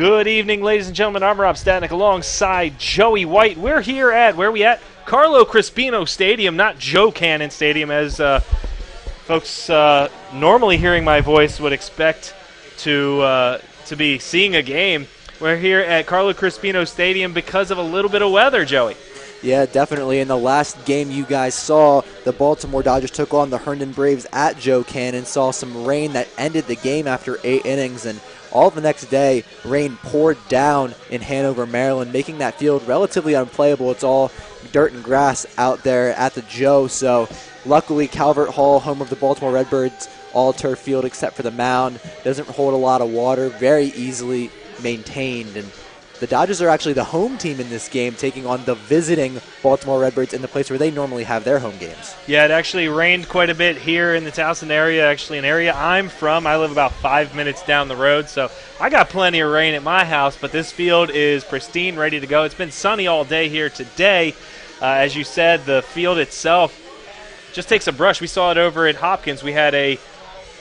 Good evening, ladies and gentlemen. I'm Rob Statnick alongside Joey White. We're here at, where are we at? Carlo Crispino Stadium, not Joe Cannon Stadium, as folks normally hearing my voice would expect to be seeing a game. We're here at Carlo Crispino Stadium because of a little bit of weather, Joey. Yeah, definitely. In the last game you guys saw, the Baltimore Dodgers took on the Herndon Braves at Joe Cannon, saw some rain that ended the game after 8 innings, and all the next day, rain poured down in Hanover, Maryland, making that field relatively unplayable. It's all dirt and grass out there at the Joe, so luckily Calvert Hall, home of the Baltimore Redbirds, all-turf field except for the mound, doesn't hold a lot of water, very easily maintained, and the Dodgers are actually the home team in this game, taking on the visiting Baltimore Redbirds in the place where they normally have their home games. Yeah, it actually rained quite a bit here in the Towson area, actually an area I'm from. I live about 5 minutes down the road, so I got plenty of rain at my house, but this field is pristine, ready to go. It's been sunny all day here today. As you said, the field itself just takes a brush. We saw it over at Hopkins. We had a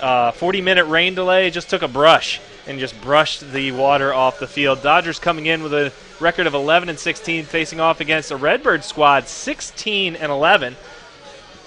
40-minute rain delay. It just took a brush and just brushed the water off the field. Dodgers coming in with a record of 11-16, facing off against a Redbird squad 16-11.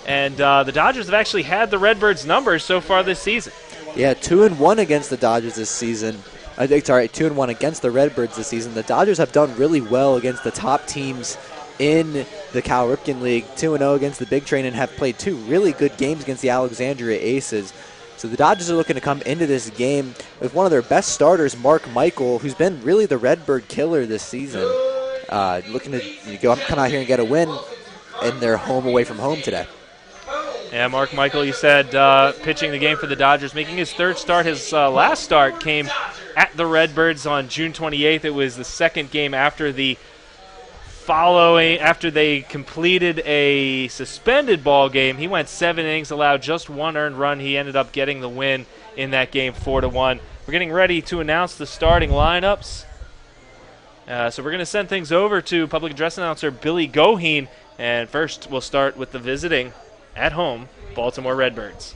And the Dodgers have actually had the Redbirds' numbers so far this season. Yeah, 2-1 against the Dodgers this season. 2-1 against the Redbirds this season. The Dodgers have done really well against the top teams in the Cal Ripken League. 2-0 against the Big Train and have played 2 really good games against the Alexandria Aces. So the Dodgers are looking to come into this game with one of their best starters, Mark Michael, who's been really the Redbird killer this season. Looking to come out here and get a win in their home away from home today. Yeah, Mark Michael, you said, pitching the game for the Dodgers, making his third start. His last start came at the Redbirds on June 28th. It was the second game after they completed a suspended ball game. He went 7 innings, allowed just 1 earned run. He ended up getting the win in that game 4-1. We're getting ready to announce the starting lineups. So we're going to send things over to public address announcer Billy Goheen. And first we'll start with the visiting at home Baltimore Redbirds.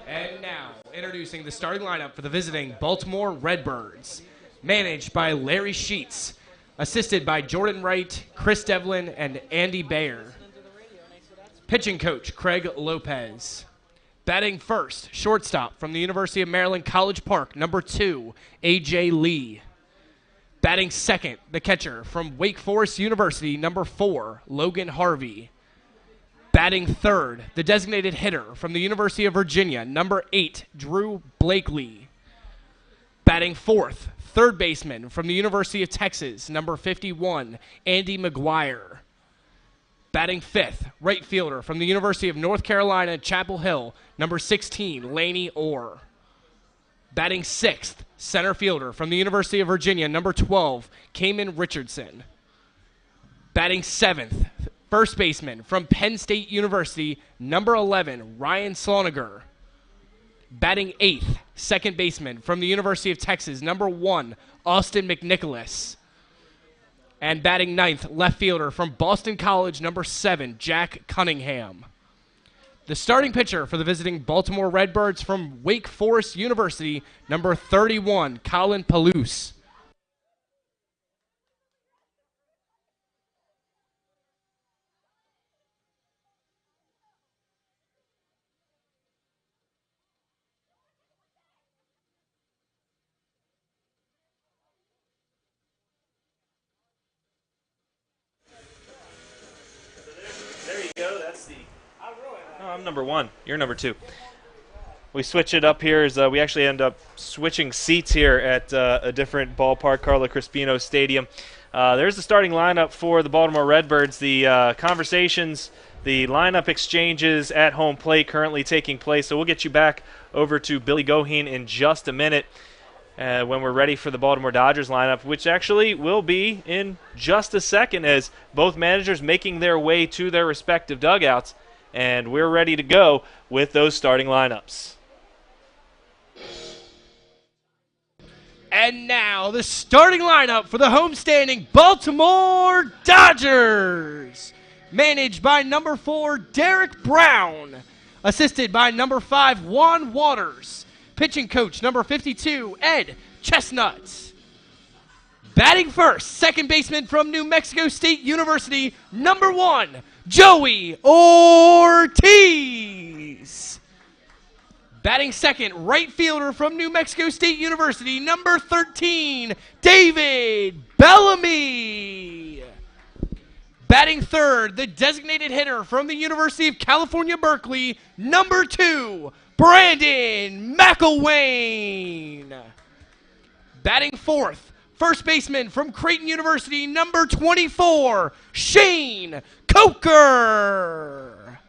And now introducing the starting lineup for the visiting Baltimore Redbirds. Managed by Larry Sheets. Assisted by Jordan Wright, Chris Devlin, and Andy Bayer. Pitching coach, Craig Lopez. Batting first, shortstop from the University of Maryland College Park, number 2, A.J. Lee. Batting second, the catcher from Wake Forest University, number 4, Logan Harvey. Batting third, the designated hitter from the University of Virginia, number 8, Drew Blakely. Batting fourth, third baseman from the University of Texas, number 51, Andy McGuire. Batting fifth, right fielder from the University of North Carolina, Chapel Hill, number 16, Laney Orr. Batting sixth, center fielder from the University of Virginia, number 12, Kamen Richardson. Batting seventh, first baseman from Penn State University, number 11, Ryan Sloniger. Batting eighth, second baseman from the University of Texas, number 1, Austin McNicholas. And batting ninth, left fielder from Boston College, number 7, Jack Cunningham. The starting pitcher for the visiting Baltimore Redbirds from Wake Forest University, number 31, Colin Palouse. I'm number 1. You're number 2. We switch it up here as we actually end up switching seats here at a different ballpark, Carlo Crispino Stadium. There's the starting lineup for the Baltimore Redbirds. The conversations, the lineup exchanges at home plate currently taking place. So we'll get you back over to Billy Goheen in just a minute when we're ready for the Baltimore Dodgers lineup, which actually will be in just a second as both managers making their way to their respective dugouts. And we're ready to go with those starting lineups. And now the starting lineup for the homestanding Baltimore Dodgers. Managed by number 4, Derek Brown. Assisted by number 5, Juan Waters. Pitching coach number 52, Ed Chestnut. Batting first, second baseman from New Mexico State University, number 1, Joey Ortiz. Batting second, right fielder from New Mexico State University, number 13, David Bellamy. Batting third, the designated hitter from the University of California, Berkeley, number 2, Brandon McElwain. Batting fourth, first baseman from Creighton University, number 24, Shane Coker.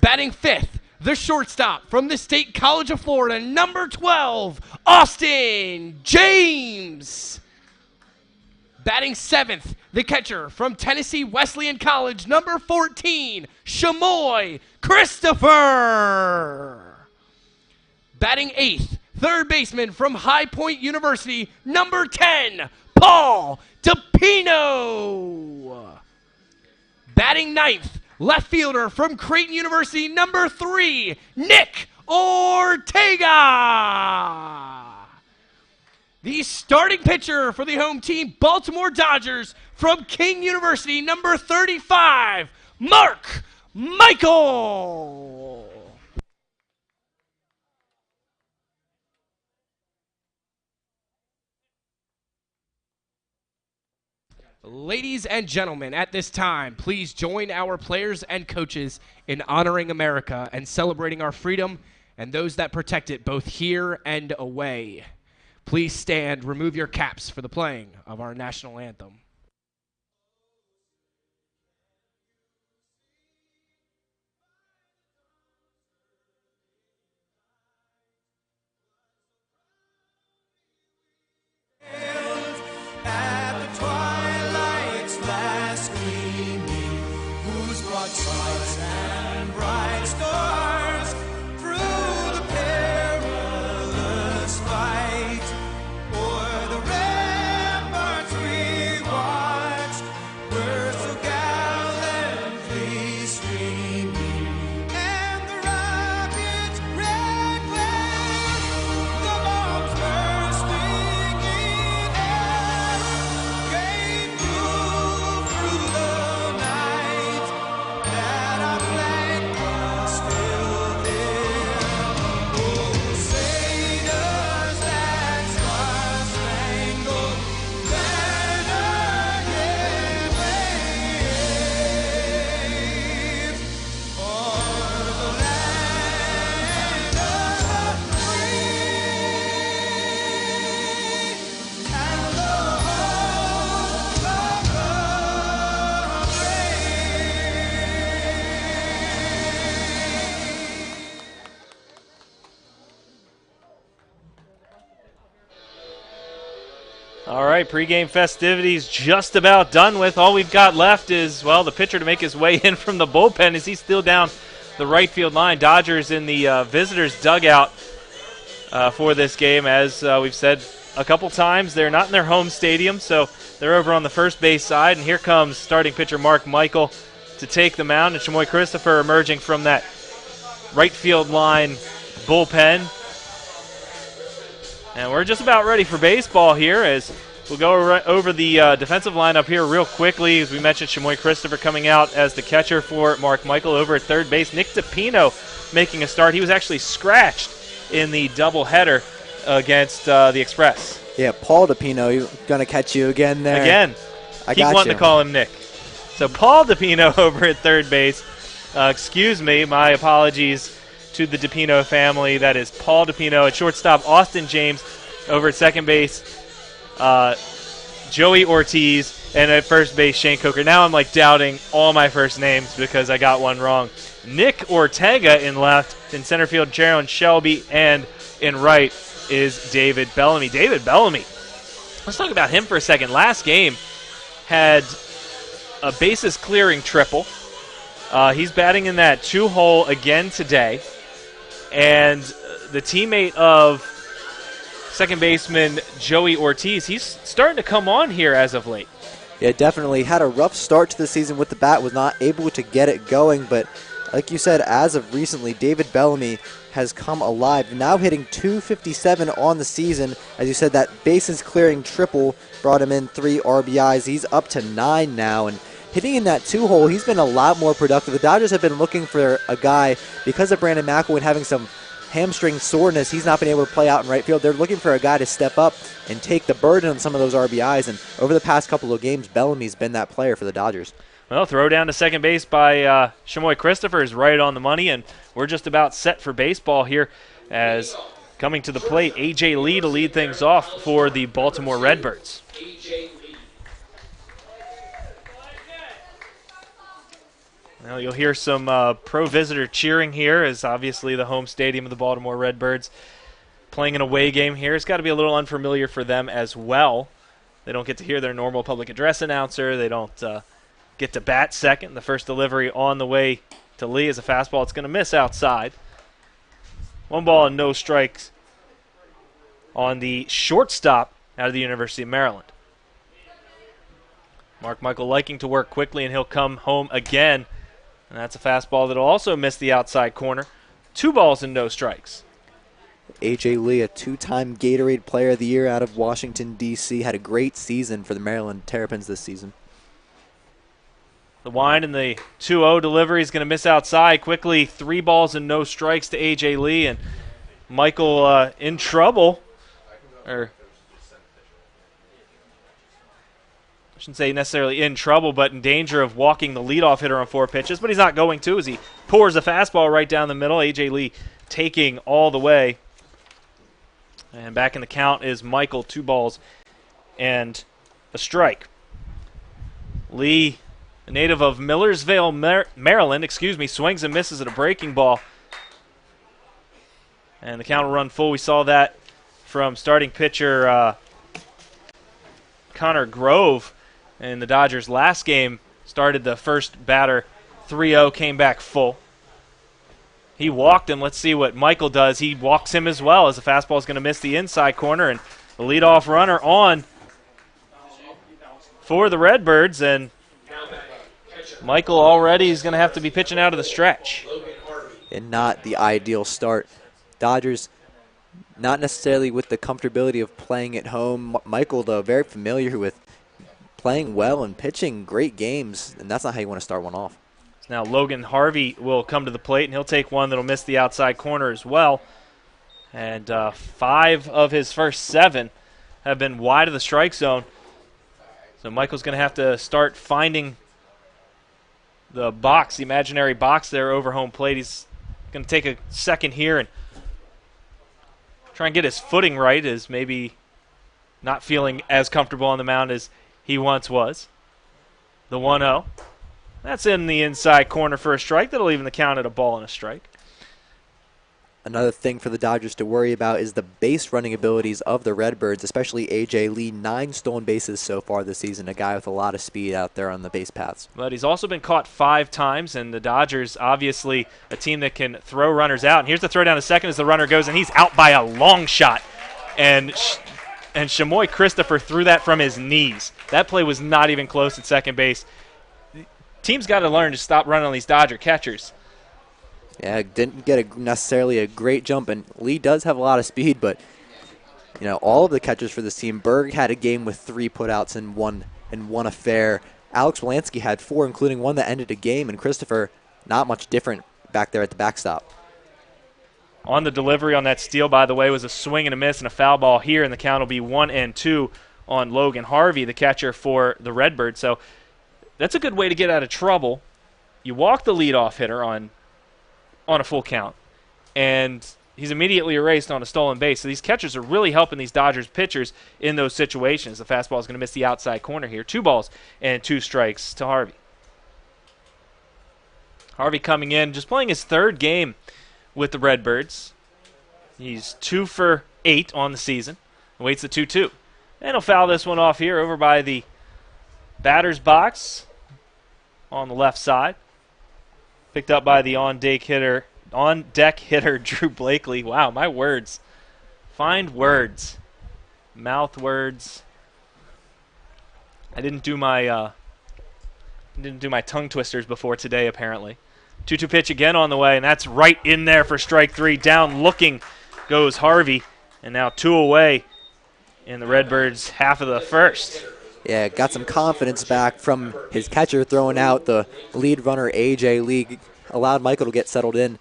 Batting fifth, the shortstop from the State College of Florida, number 12, Austin James. Batting seventh, the catcher from Tennessee Wesleyan College, number 14, Shamoy Christopher. Batting eighth, third baseman from High Point University, number 10, Paul DePino. Batting ninth, left fielder from Creighton University, number 3, Nick Ortega. The starting pitcher for the home team, Baltimore Dodgers, from King University, number 35, Mark Michael. Ladies and gentlemen, at this time, please join our players and coaches in honoring America and celebrating our freedom and those that protect it both here and away. Please stand, remove your caps for the playing of our national anthem. Sights and bright stars through the perilous fight, o'er the ramparts we watched were so gallantly streaming, and the rocket's red glare, the bombs bursting in air, gave proof through the night that our flag was still there. Oh, say does that star-spangled banner yet wave o'er the land of the free and the home of the All right, pregame festivities just about done with. All we've got left is, well, the pitcher to make his way in from the bullpen as he's still down the right field line. Dodgers in the visitors' dugout for this game. As we've said a couple times, they're not in their home stadium, so they're over on the first base side. And here comes starting pitcher Mark Michael to take the mound, and Shamoy Christopher emerging from that right field line bullpen. And we're just about ready for baseball here as we'll go over the defensive lineup here real quickly. As we mentioned, Shamoy Christopher coming out as the catcher for Mark Michael. Over at third base, Nick DePino making a start. He was actually scratched in the doubleheader against the Express. Yeah, Paul DePino, he's going to catch you again there. Again. I Keep got wanting you. to call him Nick. So Paul DePino over at third base. Excuse me, my apologies to the DePino family. That is Paul DePino. At shortstop, Austin James. Over at second base, Joey Ortiz. And at first base, Shane Coker. Now I'm like doubting all my first names because I got one wrong. Nick Ortega in left. In center field, Jaron Shelby. And in right is David Bellamy. David Bellamy, let's talk about him for a second. Last game had a bases clearing triple. He's batting in that 2-hole again today. And the teammate of second baseman Joey Ortiz, he's starting to come on here as of late. Yeah, definitely. Had a rough start to the season with the bat, was not able to get it going, but Like you said, as of recently, David Bellamy has come alive, now hitting .257 on the season. As you said, that bases clearing triple brought him in 3 RBIs. He's up to 9 now, and hitting in that 2-hole, he's been a lot more productive. The Dodgers have been looking for a guy, because of Brandon McElwain having some hamstring soreness, he's not been able to play out in right field. They're looking for a guy to step up and take the burden on some of those RBIs, and over the past couple of games, Bellamy's been that player for the Dodgers. Well, throw down to second base by Shamoy Christopher is right on the money, and we're just about set for baseball here as coming to the plate, A.J. Lee to lead things off for the Baltimore Redbirds. Now you'll hear some pro visitor cheering here, as obviously the home stadium of the Baltimore Redbirds playing an away game here. It's got to be a little unfamiliar for them as well. They don't get to hear their normal public address announcer. They don't get to bat second. The first delivery on the way to Lee is a fastball. It's going to miss outside. 1 ball and no strikes on the shortstop out of the University of Maryland. Mark Michael liking to work quickly, and he'll come home again. And that's a fastball that'll also miss the outside corner. 2 balls and no strikes. A.J. Lee, a 2-time Gatorade Player of the Year out of Washington, D.C., had a great season for the Maryland Terrapins this season. The wind and the 2-0 delivery is going to miss outside quickly. 3 balls and no strikes to A.J. Lee, and Michael in trouble. Or I shouldn't say necessarily in trouble, but in danger of walking the leadoff hitter on 4 pitches. But he's not going to, as he pours a fastball right down the middle. A.J. Lee taking all the way. And back in the count is Michael, 2 balls and a strike. Lee, a native of Millersville, Maryland, swings and misses at a breaking ball. And the count will run full. We saw that from starting pitcher Connor Grove in the Dodgers' last game. Started the first batter 3-0, came back full. He walked him. Let's see what Michael does. He walks him as well, as the fastball is going to miss the inside corner, and the leadoff runner on for the Redbirds, and Michael already is going to have to be pitching out of the stretch. And not the ideal start. Dodgers, not necessarily with the comfortability of playing at home. Michael, though, very familiar with playing well and pitching great games, and that's not how you want to start one off. Now Logan Harvey will come to the plate, and he'll take one that'll miss the outside corner as well. And 5 of his first 7 have been wide of the strike zone. So Michael's going to have to start finding the box, the imaginary box there over home plate. He's going to take a second here and try and get his footing right, as maybe not feeling as comfortable on the mound as he once was. The 1-0. That's in the inside corner for a strike. That'll even the count at a ball and a strike. Another thing for the Dodgers to worry about is the base running abilities of the Redbirds, especially A.J. Lee. 9 stolen bases so far this season, a guy with a lot of speed out there on the base paths. But he's also been caught 5 times, and the Dodgers, obviously a team that can throw runners out. And here's the throw down to second as the runner goes, and he's out by a long shot. And Shamoy Christopher threw that from his knees. That play was not even close at second base. Team's got to learn to stop running on these Dodger catchers. Yeah, didn't get necessarily a great jump, and Lee does have a lot of speed, but all of the catchers for this team. Berg had a game with 3 putouts in one affair. Alex Wolansky had 4, including one that ended a game, and Christopher not much different back there at the backstop. On the delivery on that steal, by the way, was a swing and a miss and a foul ball here, and the count will be 1-2 on Logan Harvey, the catcher for the Redbirds. So that's a good way to get out of trouble. You walk the leadoff hitter on a full count, and he's immediately erased on a stolen base. So these catchers are really helping these Dodgers pitchers in those situations. The fastball is going to miss the outside corner here. 2 balls and 2 strikes to Harvey. Harvey coming in, just playing his 3rd game with the Redbirds. He's 2 for 8 on the season. Waits the 2-2. And he'll foul this one off here over by the batter's box on the left side. Picked up by the on-deck hitter Drew Blakely. Wow, my words. Find words. Mouth words. I didn't do my tongue twisters before today, apparently. 2-2 pitch again on the way, and that's right in there for strike 3. Down looking goes Harvey, and now 2 away in the Redbirds' half of the first. Yeah, got some confidence back from his catcher throwing out the lead runner, A.J. Lee, allowed Michael to get settled in.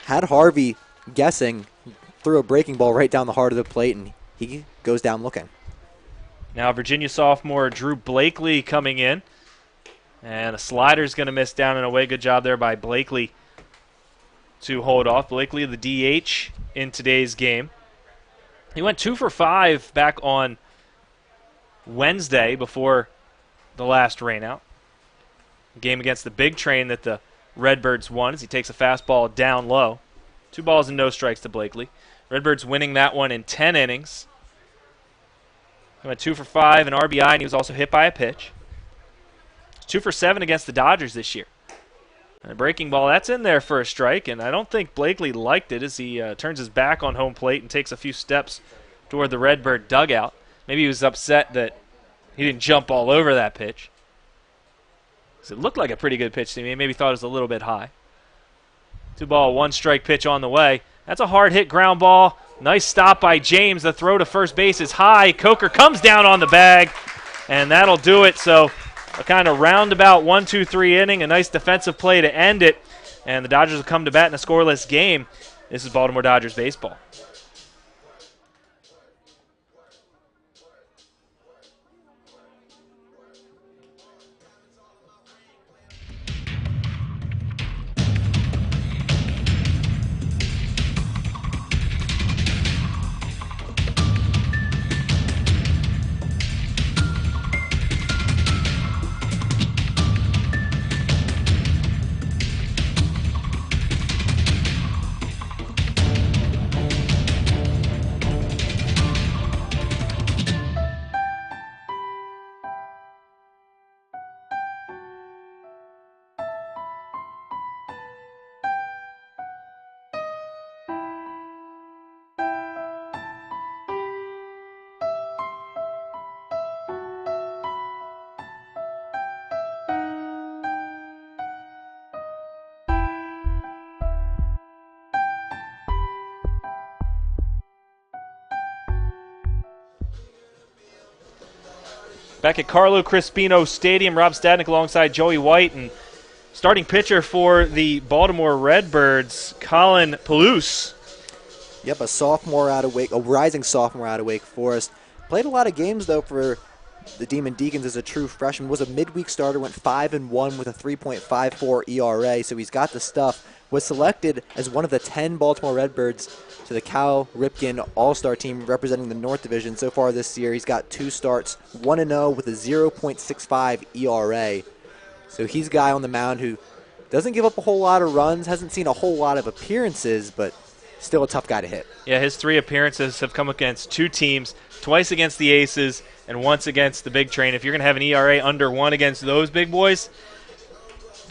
Had Harvey guessing, threw a breaking ball right down the heart of the plate, and he goes down looking. Now Virginia sophomore Drew Blakely coming in. And a slider's going to miss down and away. Good job there by Blakely to hold off. Blakely, the DH in today's game. He went 2 for 5 back on Wednesday before the last rainout. Game against the Big Train that the Redbirds won as he takes a fastball down low. 2 balls and no strikes to Blakely. Redbirds winning that one in 10 innings. He went 2 for 5 in RBI, and he was also hit by a pitch. 2 for 7 against the Dodgers this year. And a breaking ball, that's in there for a strike, and I don't think Blakely liked it as he turns his back on home plate and takes a few steps toward the Redbird dugout. Maybe he was upset that he didn't jump all over that pitch. It looked like a pretty good pitch to me. Maybe thought it was a little bit high. 2 ball, 1 strike pitch on the way. That's a hard hit ground ball. Nice stop by James. The throw to first base is high. Coker comes down on the bag, and that'll do it. So a kind of roundabout 1-2-3 inning, a nice defensive play to end it, and the Dodgers will come to bat in a scoreless game. This is Baltimore Dodgers baseball. Back at Carlo Crispino Stadium, Rob Stadnick alongside Joey White, and starting pitcher for the Baltimore Redbirds, Colin Palouse. Yep, a rising sophomore out of Wake Forest. Played a lot of games, though, for the Demon Deacons as a true freshman. Was a midweek starter, went 5-1 with a 3.54 ERA, so he's got the stuff. Was selected as one of the 10 Baltimore Redbirds to the Cal Ripken All-Star team representing the North Division so far this year. He's got 2 starts, 1-0 with a 0.65 ERA. So he's a guy on the mound who doesn't give up a whole lot of runs, hasn't seen a whole lot of appearances, but still a tough guy to hit. Yeah, his 3 appearances have come against 2 teams, twice against the Aces and once against the Big Train. If you're going to have an ERA under 1 against those big boys,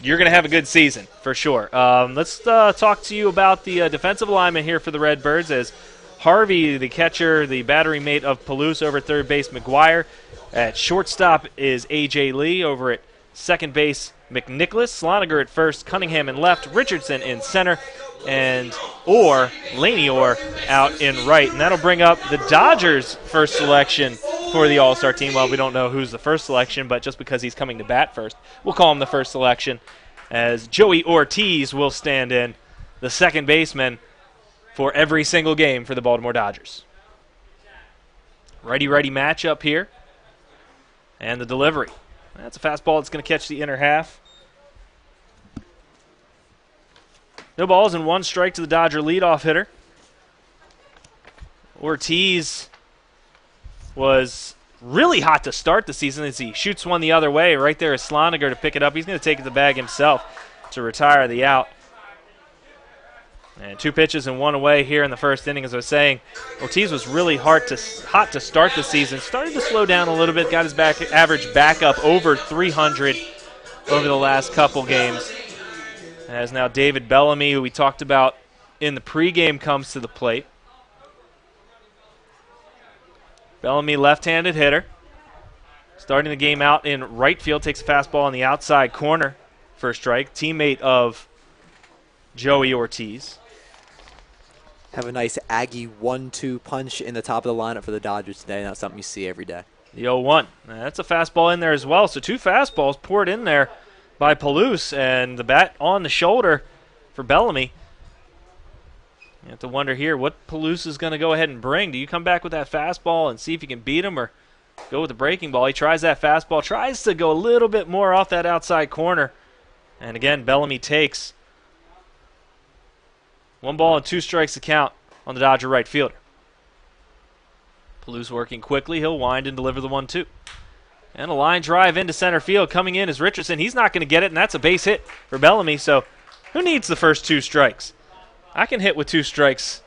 you're going to have a good season for sure. Let's talk to you about the defensive alignment here for the Redbirds as Harvey, the catcher, the battery mate of Palouse over at third base, McGuire. At shortstop is A.J. Lee. Over at second base, McNicholas. Sloniger at first, Cunningham in left, Richardson in center, and Laney Orr out in right. And that'll bring up the Dodgers' first selection for the All-Star team. Well, we don't know who's the first selection, but just because he's coming to bat first, we'll call him the first selection, as Joey Ortiz will stand in, the second baseman for every single game for the Baltimore Dodgers. Righty-righty matchup here. And the delivery. That's a fastball that's going to catch the inner half. No balls and 1 strike to the Dodger leadoff hitter. Ortiz was really hot to start the season as he shoots one the other way. Right there is Sloniger to pick it up. He's going to take it to the bag himself to retire the out. And 2 pitches and 1 away here in the first inning. As I was saying, Ortiz was really hot to start the season. Started to slow down a little bit. Got his average back up over 300 over the last couple games. As now David Bellamy, who we talked about in the pregame, comes to the plate. Bellamy, left-handed hitter. Starting the game out in right field, takes a fastball on the outside corner first strike, teammate of Joey Ortiz. Have a nice Aggie 1-2 punch in the top of the lineup for the Dodgers today. Not something you see every day. The 0-1. That's a fastball in there as well. So 2 fastballs poured in there by Palouse, and the bat on the shoulder for Bellamy. You have to wonder here what Palouse is going to go ahead and bring. Do you come back with that fastball and see if you can beat him, or go with the breaking ball? He tries that fastball, tries to go a little bit more off that outside corner. And again, Bellamy takes. 1 ball and 2 strikes to count on the Dodger right fielder. Palouse working quickly. He'll wind and deliver the 1-2. And a line drive into center field. Coming in is Richardson. He's not going to get it, and that's a base hit for Bellamy. So who needs the first 2 strikes? I can hit with 2 strikes,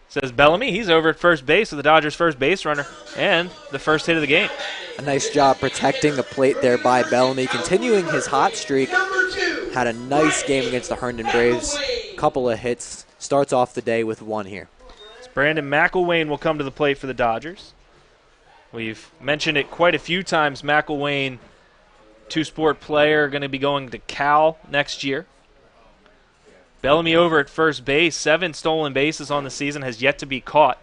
says Bellamy. He's over at first base with the Dodgers' first base runner and the first hit of the game. A nice job protecting the plate there by Bellamy, continuing his hot streak. Had a nice game against the Herndon Braves. Couple of hits. Starts off the day with 1 here. Brandon McElwain will come to the plate for the Dodgers. We've mentioned it quite a few times. McElwain, 2-sport player, going to be going to Cal next year. Bellamy over at first base, 7 stolen bases on the season, has yet to be caught.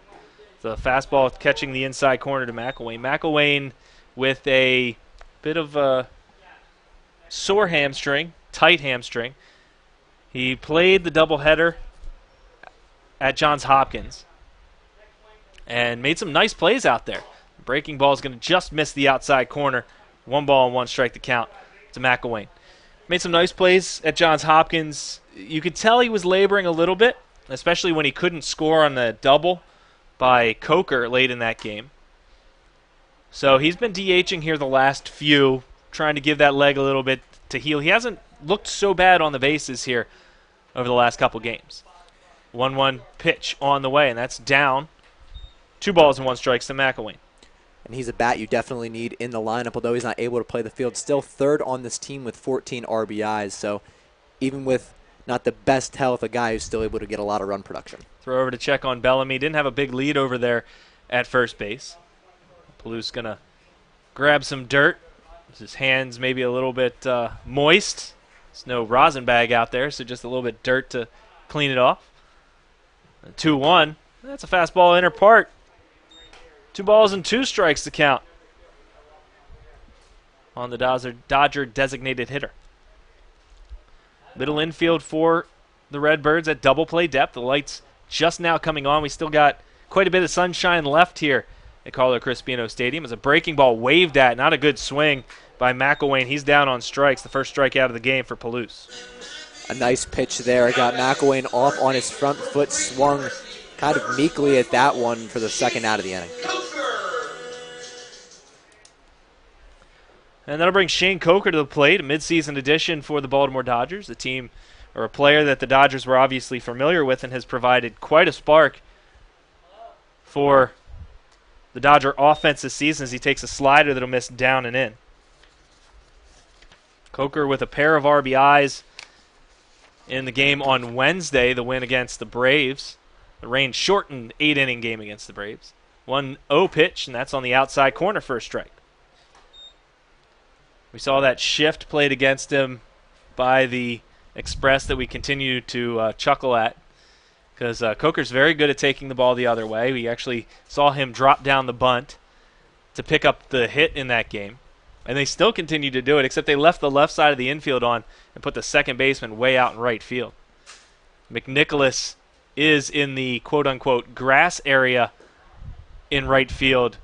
The fastball catching the inside corner to McElwain. McElwain with a bit of a sore hamstring, tight hamstring. He played the doubleheader at Johns Hopkins and made some nice plays out there. Breaking ball is going to just miss the outside corner. 1 ball and 1 strike to count to McElwain. Made some nice plays at Johns Hopkins. You could tell he was laboring a little bit, especially when he couldn't score on the double by Coker late in that game. So he's been DHing here the last few, trying to give that leg a little bit to heal. He hasn't looked so bad on the bases here over the last couple games. 1-1 pitch on the way, and that's down. 2 balls and 1 strikes to McElwain. And he's a bat you definitely need in the lineup, although he's not able to play the field. Still 3rd on this team with 14 RBIs, so even with not the best health, a guy who's still able to get a lot of run production. Throw over to check on Bellamy. Didn't have a big lead over there at first base. Palouse going to grab some dirt. His hands maybe a little bit moist. There's no rosin bag out there, so just a little bit dirt to clean it off. 2-1. That's a fastball inner part. 2 balls and 2 strikes to count on the Dodger designated hitter. Middle infield for the Redbirds at double play depth. The lights just now coming on. We still got quite a bit of sunshine left here at Carlo Crispino Stadium. As a breaking ball waved at, not a good swing by McElwain. He's down on strikes. The first strikeout of the game for Palouse. A nice pitch there. Got McElwain off on his front foot, swung kind of meekly at that one for the 2nd out of the inning. And that'll bring Shane Coker to the plate, a midseason addition for the Baltimore Dodgers, a team or a player that the Dodgers were obviously familiar with and has provided quite a spark for the Dodger offense this season as he takes a slider that'll miss down and in. Coker with a pair of RBIs in the game on Wednesday, the win against the Braves. The rain-shortened 8-inning game against the Braves. 1-0 pitch, and that's on the outside corner for a strike. We saw that shift played against him by the Express that we continue to chuckle at because Coker's very good at taking the ball the other way. We actually saw him drop down the bunt to pick up the hit in that game, and they still continue to do it, except they left the left side of the infield on and put the second baseman way out in right field. McNicholas is in the quote-unquote grass area in right field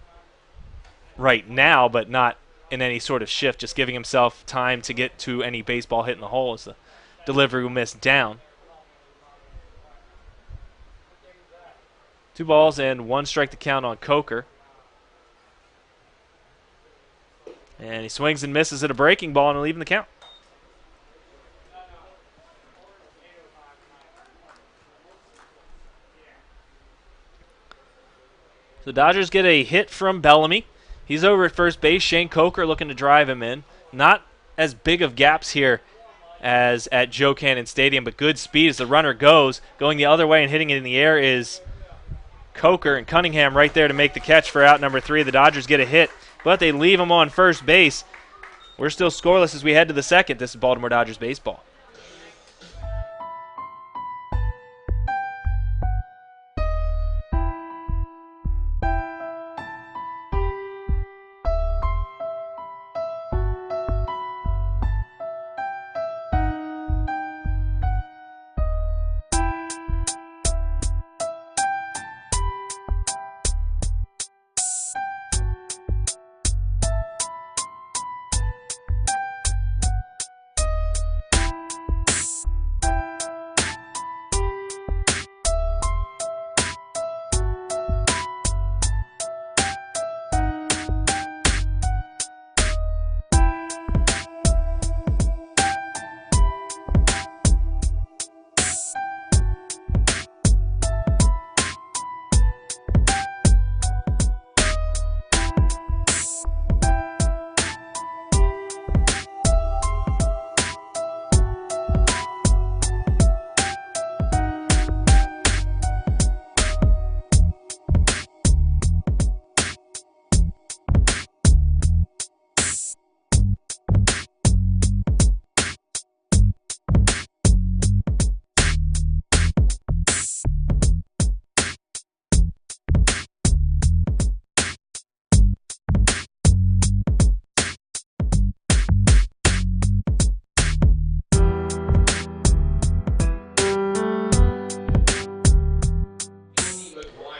right now, but not in any sort of shift, just giving himself time to get to any baseball hit in the hole as the delivery will miss down. 2 balls and 1 strike to count on Coker. And he swings and misses at a breaking ball and leaving the count. The Dodgers get a hit from Bellamy. He's over at first base. Shane Coker looking to drive him in. Not as big of gaps here as at Joe Cannon Stadium, but good speed as the runner goes. Going the other way and hitting it in the air is Coker, and Cunningham right there to make the catch for out number 3. The Dodgers get a hit, but they leave him on first base. We're still scoreless as we head to the second. This is Baltimore Dodgers baseball.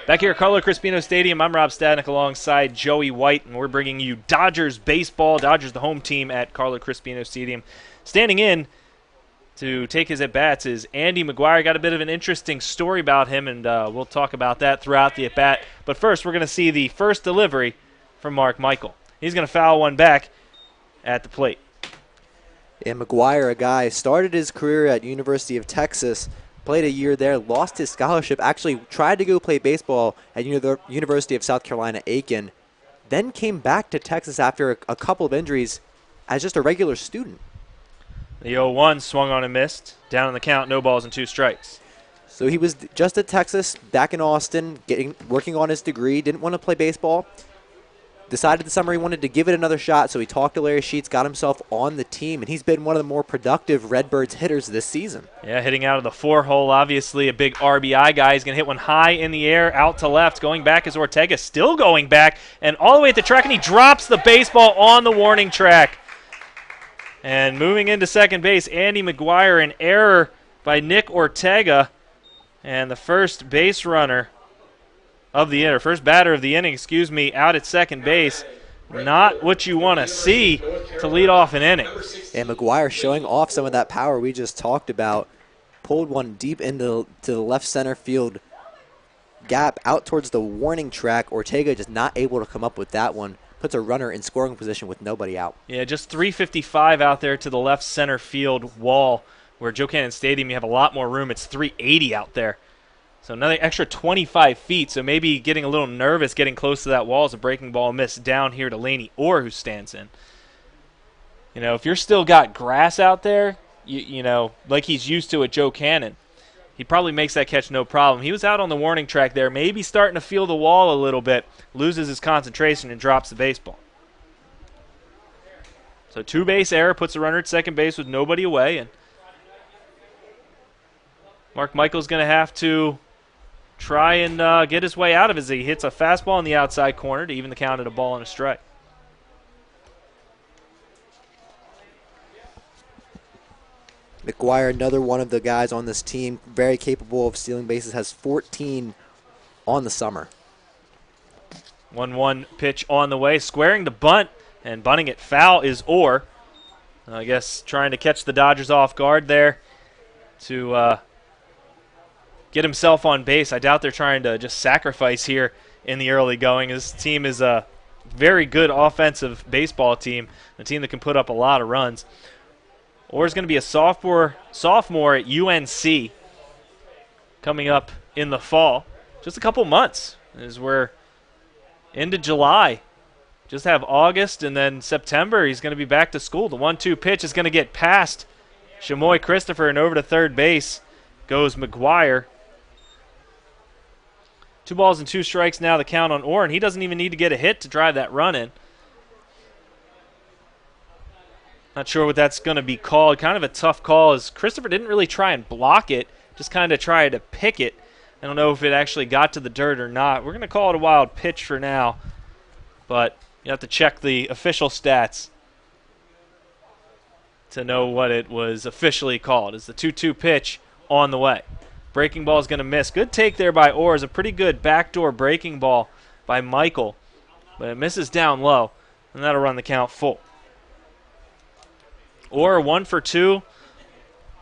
Back here at Carlo Crispino Stadium, I'm Rob Stadnick alongside Joey White, and we're bringing you Dodgers baseball. Dodgers, the home team at Carlo Crispino Stadium. Standing in to take his at-bats is Andy McGuire. Got a bit of an interesting story about him, and we'll talk about that throughout the at-bat. But first, we're going to see the first delivery from Mark Michael. He's going to foul one back at the plate. And McGuire, a guy, started his career at University of Texas, played a year there, lost his scholarship, actually tried to go play baseball at University of South Carolina, Aiken, then came back to Texas after a couple of injuries as just a regular student. The 0-1 swung on and missed. Down on the count, no balls and 2 strikes. So he was just at Texas, back in Austin, working on his degree, didn't want to play baseball. Decided this summer he wanted to give it another shot, so he talked to Larry Sheets, got himself on the team, and he's been one of the more productive Redbirds hitters this season. Yeah, hitting out of the 4-hole, obviously a big RBI guy. He's going to hit one high in the air, out to left. Going back is Ortega, still going back, and all the way at the track, and he drops the baseball on the warning track. And moving into second base, Andy McGuire, an error by Nick Ortega, and the first base runner of the inning, first batter of the inning, out at second base. Not what you want to see to lead off an inning. And McGuire showing off some of that power we just talked about. Pulled one deep into the left center field gap out towards the warning track. Ortega just not able to come up with that one. Puts a runner in scoring position with nobody out. Yeah, just 355 out there to the left center field wall, where Joe Cannon Stadium you have a lot more room. It's 380 out there. So another extra 25 feet, so maybe getting a little nervous getting close to that wall as a breaking ball miss down here to Laney Orr, who stands in. You know, if you're still got grass out there, you know, like he's used to at Joe Cannon, he probably makes that catch no problem. He was out on the warning track there, maybe starting to feel the wall a little bit, loses his concentration and drops the baseball. So 2-base error puts the runner at second base with nobody away, and Mark Michael's going to have to try and get his way out of it as he hits a fastball in the outside corner to even the count at a ball and a strike. McGuire, another one of the guys on this team, very capable of stealing bases, has 14 on the summer. 1-1 pitch on the way, squaring the bunt, and bunting it foul is Orr. I guess trying to catch the Dodgers off guard there to get himself on base. I doubt they're trying to just sacrifice here in the early going. This team is a very good offensive baseball team, a team that can put up a lot of runs. Orr's going to be a sophomore at UNC coming up in the fall. Just a couple months as we're into July. Just have August and then September he's going to be back to school. The 1-2 pitch is going to get past Shamoy Christopher, and over to third base goes McGuire. 2 balls and 2 strikes now the count on Orr, and he doesn't even need to get a hit to drive that run in. Not sure what that's going to be called. Kind of a tough call as Christopher didn't really try and block it, just kind of tried to pick it. I don't know if it actually got to the dirt or not. We're going to call it a wild pitch for now, but you have to check the official stats to know what it was officially called. It's the 2-2 pitch on the way. Breaking ball is going to miss. Good take there by Orr. A pretty good backdoor breaking ball by Michael, but it misses down low, and that'll run the count full. Orr 1 for 2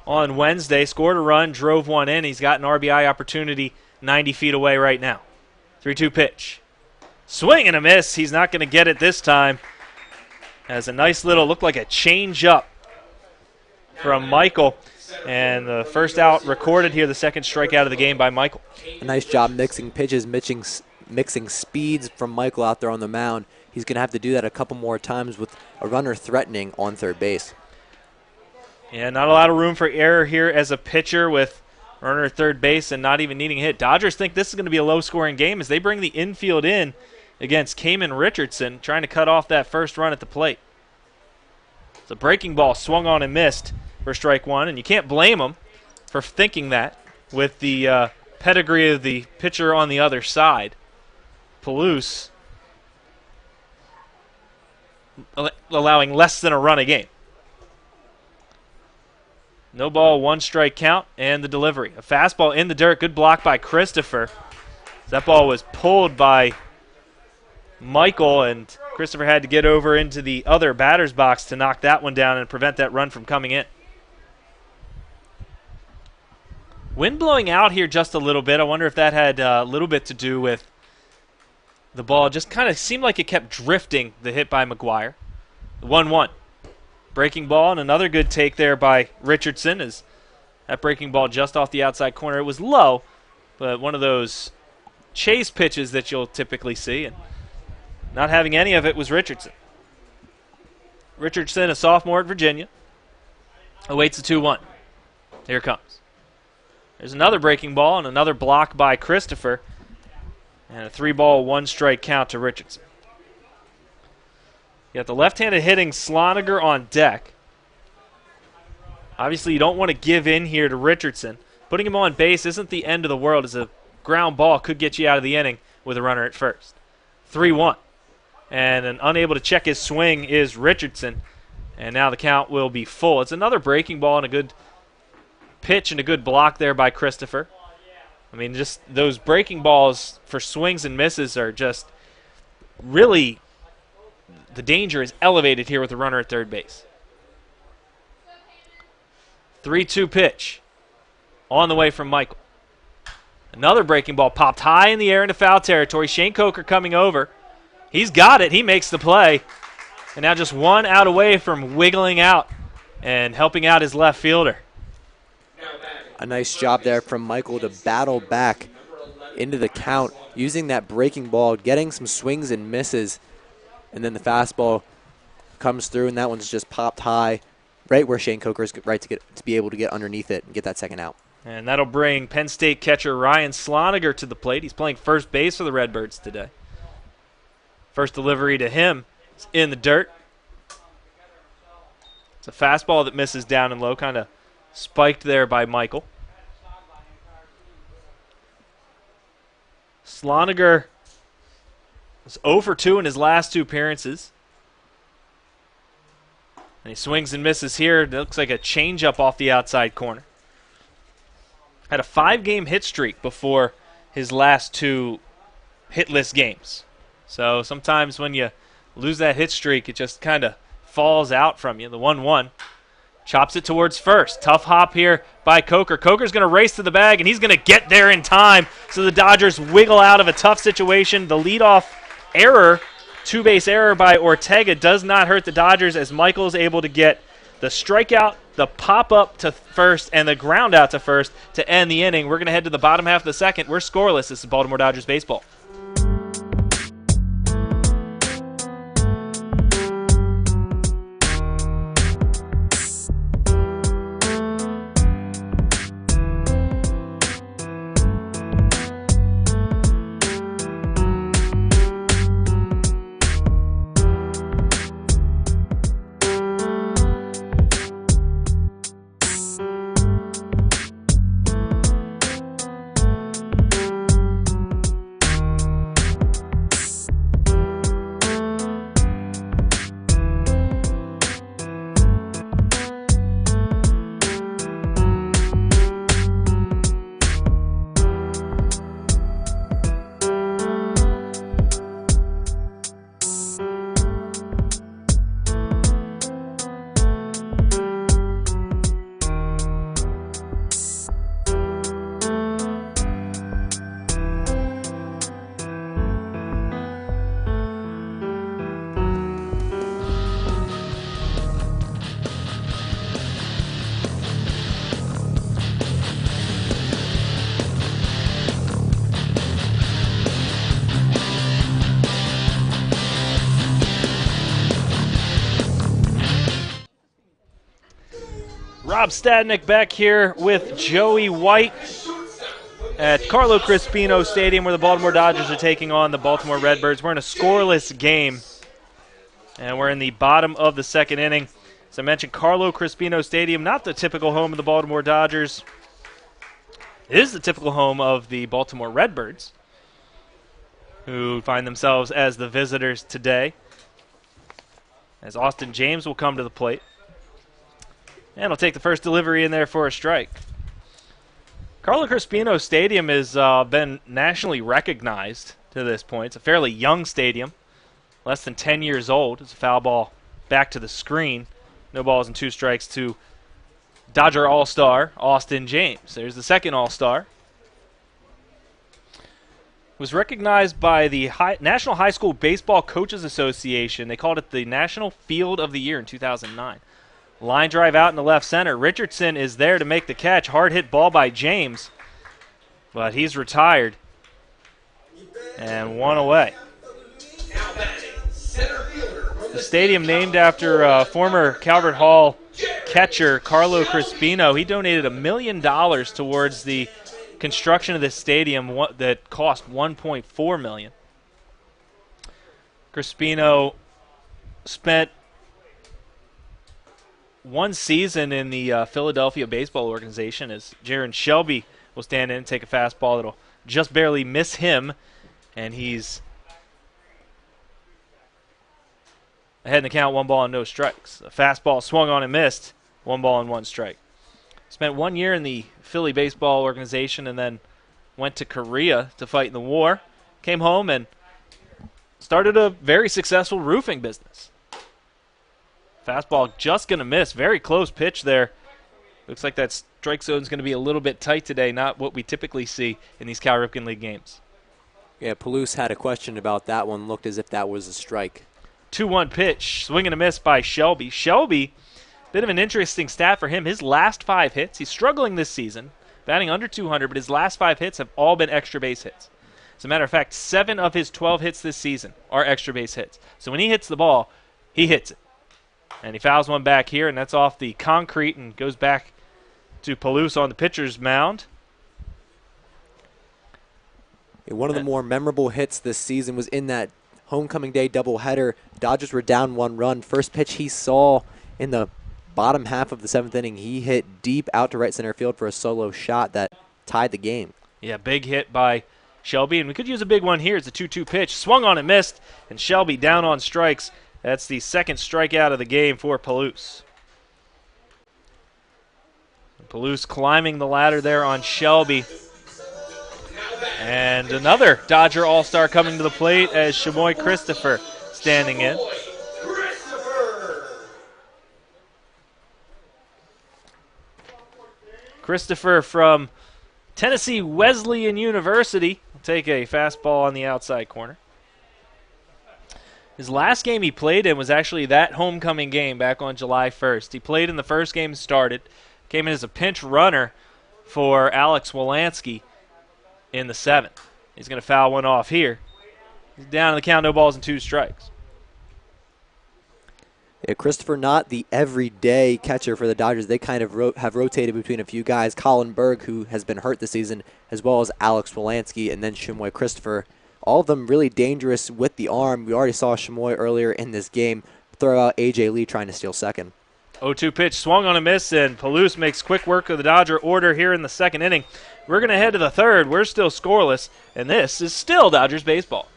on Wednesday. Scored a run, drove one in. He's got an RBI opportunity 90 feet away right now. 3-2 pitch. Swing and a miss. He's not going to get it this time. Has a nice little, looked like a change up from Michael. And the first out recorded here, the second strikeout of the game by Michael. A nice job mixing pitches, mixing speeds from Michael out there on the mound. He's going to have to do that a couple more times with a runner threatening on third base. Yeah, not a lot of room for error here as a pitcher with runner at third base and not even needing a hit. Dodgers think this is going to be a low-scoring game as they bring the infield in against Kamen Richardson, trying to cut off that first run at the plate. It's a breaking ball swung on and missed for strike one, and you can't blame him for thinking that with the pedigree of the pitcher on the other side. Palouse allowing less than a run a game. No ball, 1 strike count, and the delivery. A fastball in the dirt. Good block by Christopher. That ball was pulled by Michael, and Christopher had to get over into the other batter's box to knock that one down and prevent that run from coming in. Wind blowing out here just a little bit. I wonder if that had a little bit to do with the ball. Just kind of seemed like it kept drifting, the hit by McGuire. 1-1. Breaking ball, and another good take there by Richardson. Is that breaking ball just off the outside corner. It was low, but one of those chase pitches that you'll typically see, and not having any of it was Richardson. Richardson, a sophomore at Virginia, awaits a 2-1. Here it comes. There's another breaking ball and another block by Christopher, and a 3-ball, 1-strike count to Richardson. You got the left-handed hitting Sloniger on deck. Obviously, you don't want to give in here to Richardson. Putting him on base isn't the end of the world, as a ground ball could get you out of the inning with a runner at first. 3-1. And an unable to check his swing is Richardson. And now the count will be full. It's another breaking ball and a good pitch and a good block there by Christopher. I mean, just those breaking balls for swings and misses are just really... The danger is elevated here with the runner at third base. 3-2 pitch on the way from Michael. Another breaking ball popped high in the air into foul territory. Shane Coker coming over. He's got it. He makes the play. And now just one out away from wiggling out and helping out his left fielder. A nice job there from Michael to battle back into the count, using that breaking ball, getting some swings and misses. And then the fastball comes through, and that one's just popped high, right where Shane Coker's right to be able to get underneath it and get that second out. And that'll bring Penn State catcher Ryan Sloniger to the plate. He's playing first base for the Redbirds today. First delivery to him is in the dirt. It's a fastball that misses down and low, kind of spiked there by Michael. Sloniger is 0 for 2 in his last 2 appearances. And he swings and misses here. It looks like a changeup off the outside corner. Had a 5-game hit streak before his last 2 hitless games. So sometimes when you lose that hit streak, it just kind of falls out from you. The 1-1. Chops it towards first. Tough hop here by Coker. Coker's going to race to the bag, and he's going to get there in time. So the Dodgers wiggle out of a tough situation. The leadoff error, 2-base error by Ortega, does not hurt the Dodgers, as Michael's able to get the strikeout, the pop-up to first, and the ground out to first to end the inning. We're going to head to the bottom half of the second. We're scoreless. This is Baltimore Dodgers baseball. Rob Stadnick back here with Joey White at Carlo Crispino Stadium, where the Baltimore Dodgers are taking on the Baltimore Redbirds. We're in a scoreless game, and we're in the bottom of the second inning. As I mentioned, Carlo Crispino Stadium, not the typical home of the Baltimore Dodgers. It is the typical home of the Baltimore Redbirds, who find themselves as the visitors today, as Austin James will come to the plate. And he'll take the first delivery in there for a strike. Carlo Crispino Stadium has been nationally recognized to this point. It's a fairly young stadium, less than 10 years old. It's a foul ball back to the screen. No balls and 2 strikes to Dodger All-Star Austin James. There's the second All-Star. Was recognized by the National High School Baseball Coaches Association. They called it the National Field of the Year in 2009. Line drive out in the left center. Richardson is there to make the catch. Hard hit ball by James, but he's retired and one away. The stadium named after former Calvert Hall catcher Carlo Crispino. He donated $1 million towards the construction of this stadium that cost $1.4 million. Crispino spent one season in the Philadelphia baseball organization, as Jaron Shelby will stand in and take a fastball that'll just barely miss him, and he's ahead in the count, 1 ball and no strikes. A fastball swung on and missed, 1 ball and 1 strike. Spent 1 year in the Philly baseball organization and then went to Korea to fight in the war. Came home and started a very successful roofing business. Fastball just going to miss. Very close pitch there. Looks like that strike zone is going to be a little bit tight today, not what we typically see in these Cal Ripken League games. Yeah, Palouse had a question about that one. Looked as if that was a strike. 2-1 pitch. Swing and a miss by Shelby. Shelby, bit of an interesting stat for him. His last 5 hits, he's struggling this season, batting under 200, but his last 5 hits have all been extra base hits. As a matter of fact, 7 of his 12 hits this season are extra base hits. So when he hits the ball, he hits it. And he fouls one back here, and that's off the concrete and goes back to Palouse on the pitcher's mound. One of the more memorable hits this season was in that homecoming day doubleheader. Dodgers were down 1 run. First pitch he saw in the bottom half of the 7th inning, he hit deep out to right center field for a solo shot that tied the game. Yeah, big hit by Shelby, and we could use a big one here. It's a 2-2 pitch. Swung on and missed, and Shelby down on strikes. That's the second strikeout of the game for Palouse. Palouse climbing the ladder there on Shelby. And another Dodger All-Star coming to the plate as Shamoy Christopher standing in. Christopher from Tennessee Wesleyan University will take a fastball on the outside corner. His last game he played in was actually that homecoming game back on July 1st. He played in the first game, started, came in as a pinch runner for Alex Wolanski in the 7th. He's going to foul one off here. He's down in the count, no balls and 2 strikes. Yeah, Christopher, not the everyday catcher for the Dodgers. They kind of have rotated between a few guys. Colin Berg, who has been hurt this season, as well as Alex Wolanski, and then Shamoy Christopher. All of them really dangerous with the arm. We already saw Shamoy earlier in this game throw out A.J. Lee trying to steal second. 0-2 pitch, swung on a miss, and Palouse makes quick work of the Dodger order here in the 2nd inning. We're going to head to the 3rd. We're still scoreless, and this is still Dodgers baseball.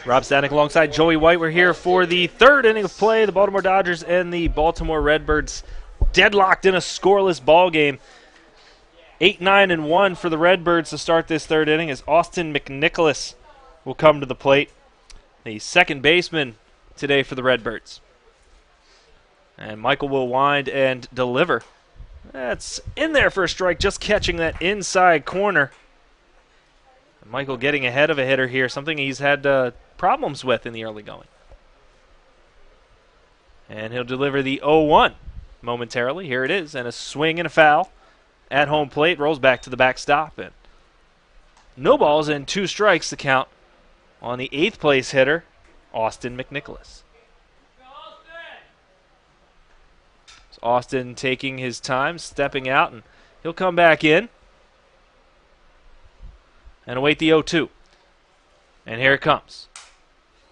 Rob Stanek alongside Joey White. We're here for the third inning of play. The Baltimore Dodgers and the Baltimore Redbirds deadlocked in a scoreless ball game. 8-9-1 for the Redbirds to start this third inning as Austin McNicholas will come to the plate. The second baseman today for the Redbirds. And Michael will wind and deliver. That's in there for a strike, just catching that inside corner. Michael getting ahead of a hitter here, something he's had problems with in the early going. And he'll deliver the 0-1 momentarily. Here it is, and a swing and a foul at home plate. Rolls back to the backstop, and no balls and 2 strikes to count on the 8th place hitter, Austin McNicholas. So Austin taking his time, stepping out, and he'll come back in and await the 0-2. And here it comes.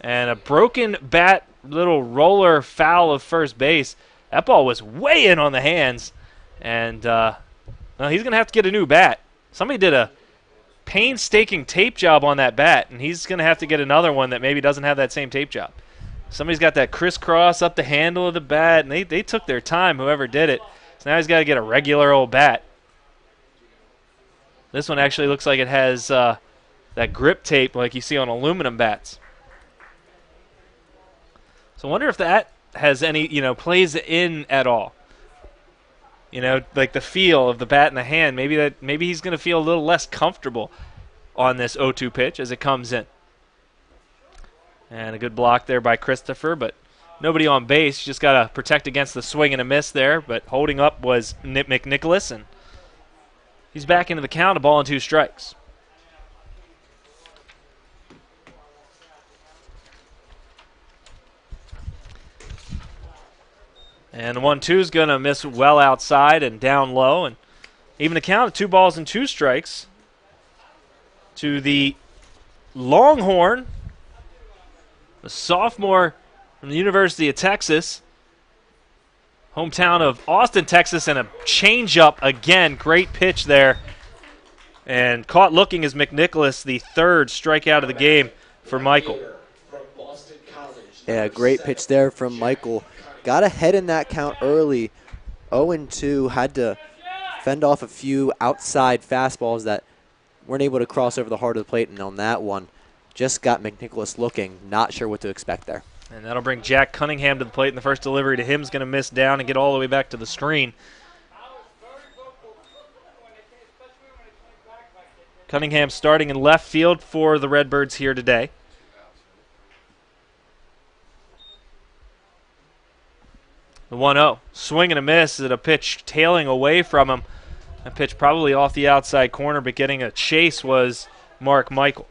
And a broken bat, little roller foul of first base. That ball was way in on the hands. And well, he's going to have to get a new bat. Somebody did a painstaking tape job on that bat, and he's going to have to get another one that maybe doesn't have that same tape job. Somebody's got that crisscross up the handle of the bat, and they took their time, whoever did it. So now he's got to get a regular old bat. This one actually looks like it has that grip tape like you see on aluminum bats. So I wonder if that has any, plays in at all. Like the feel of the bat in the hand. Maybe he's going to feel a little less comfortable on this 0-2 pitch as it comes in. And a good block there by Christopher, but nobody on base. Just got to protect against the swing and a miss there. But holding up was McNicholas, and he's back into the count, a ball and 2 strikes. And the 1-2 is going to miss well outside and down low. And even a count of 2 balls and 2 strikes to the Longhorn, the sophomore from the University of Texas, hometown of Austin, Texas, and a changeup again. Great pitch there. And caught looking as McNicholas, the 3rd strikeout of the game for Michael. Yeah, great pitch there from Michael. Got ahead in that count early. 0-2, had to fend off a few outside fastballs that weren't able to cross over the heart of the plate, and on that one, just got McNicholas looking, not sure what to expect there. And that'll bring Jack Cunningham to the plate, and the first delivery to him is going to miss down and get all the way back to the screen. Cunningham starting in left field for the Redbirds here today. The 1-0. Swing and a miss at a pitch tailing away from him. That pitch probably off the outside corner, but getting a chase was Mark Michael.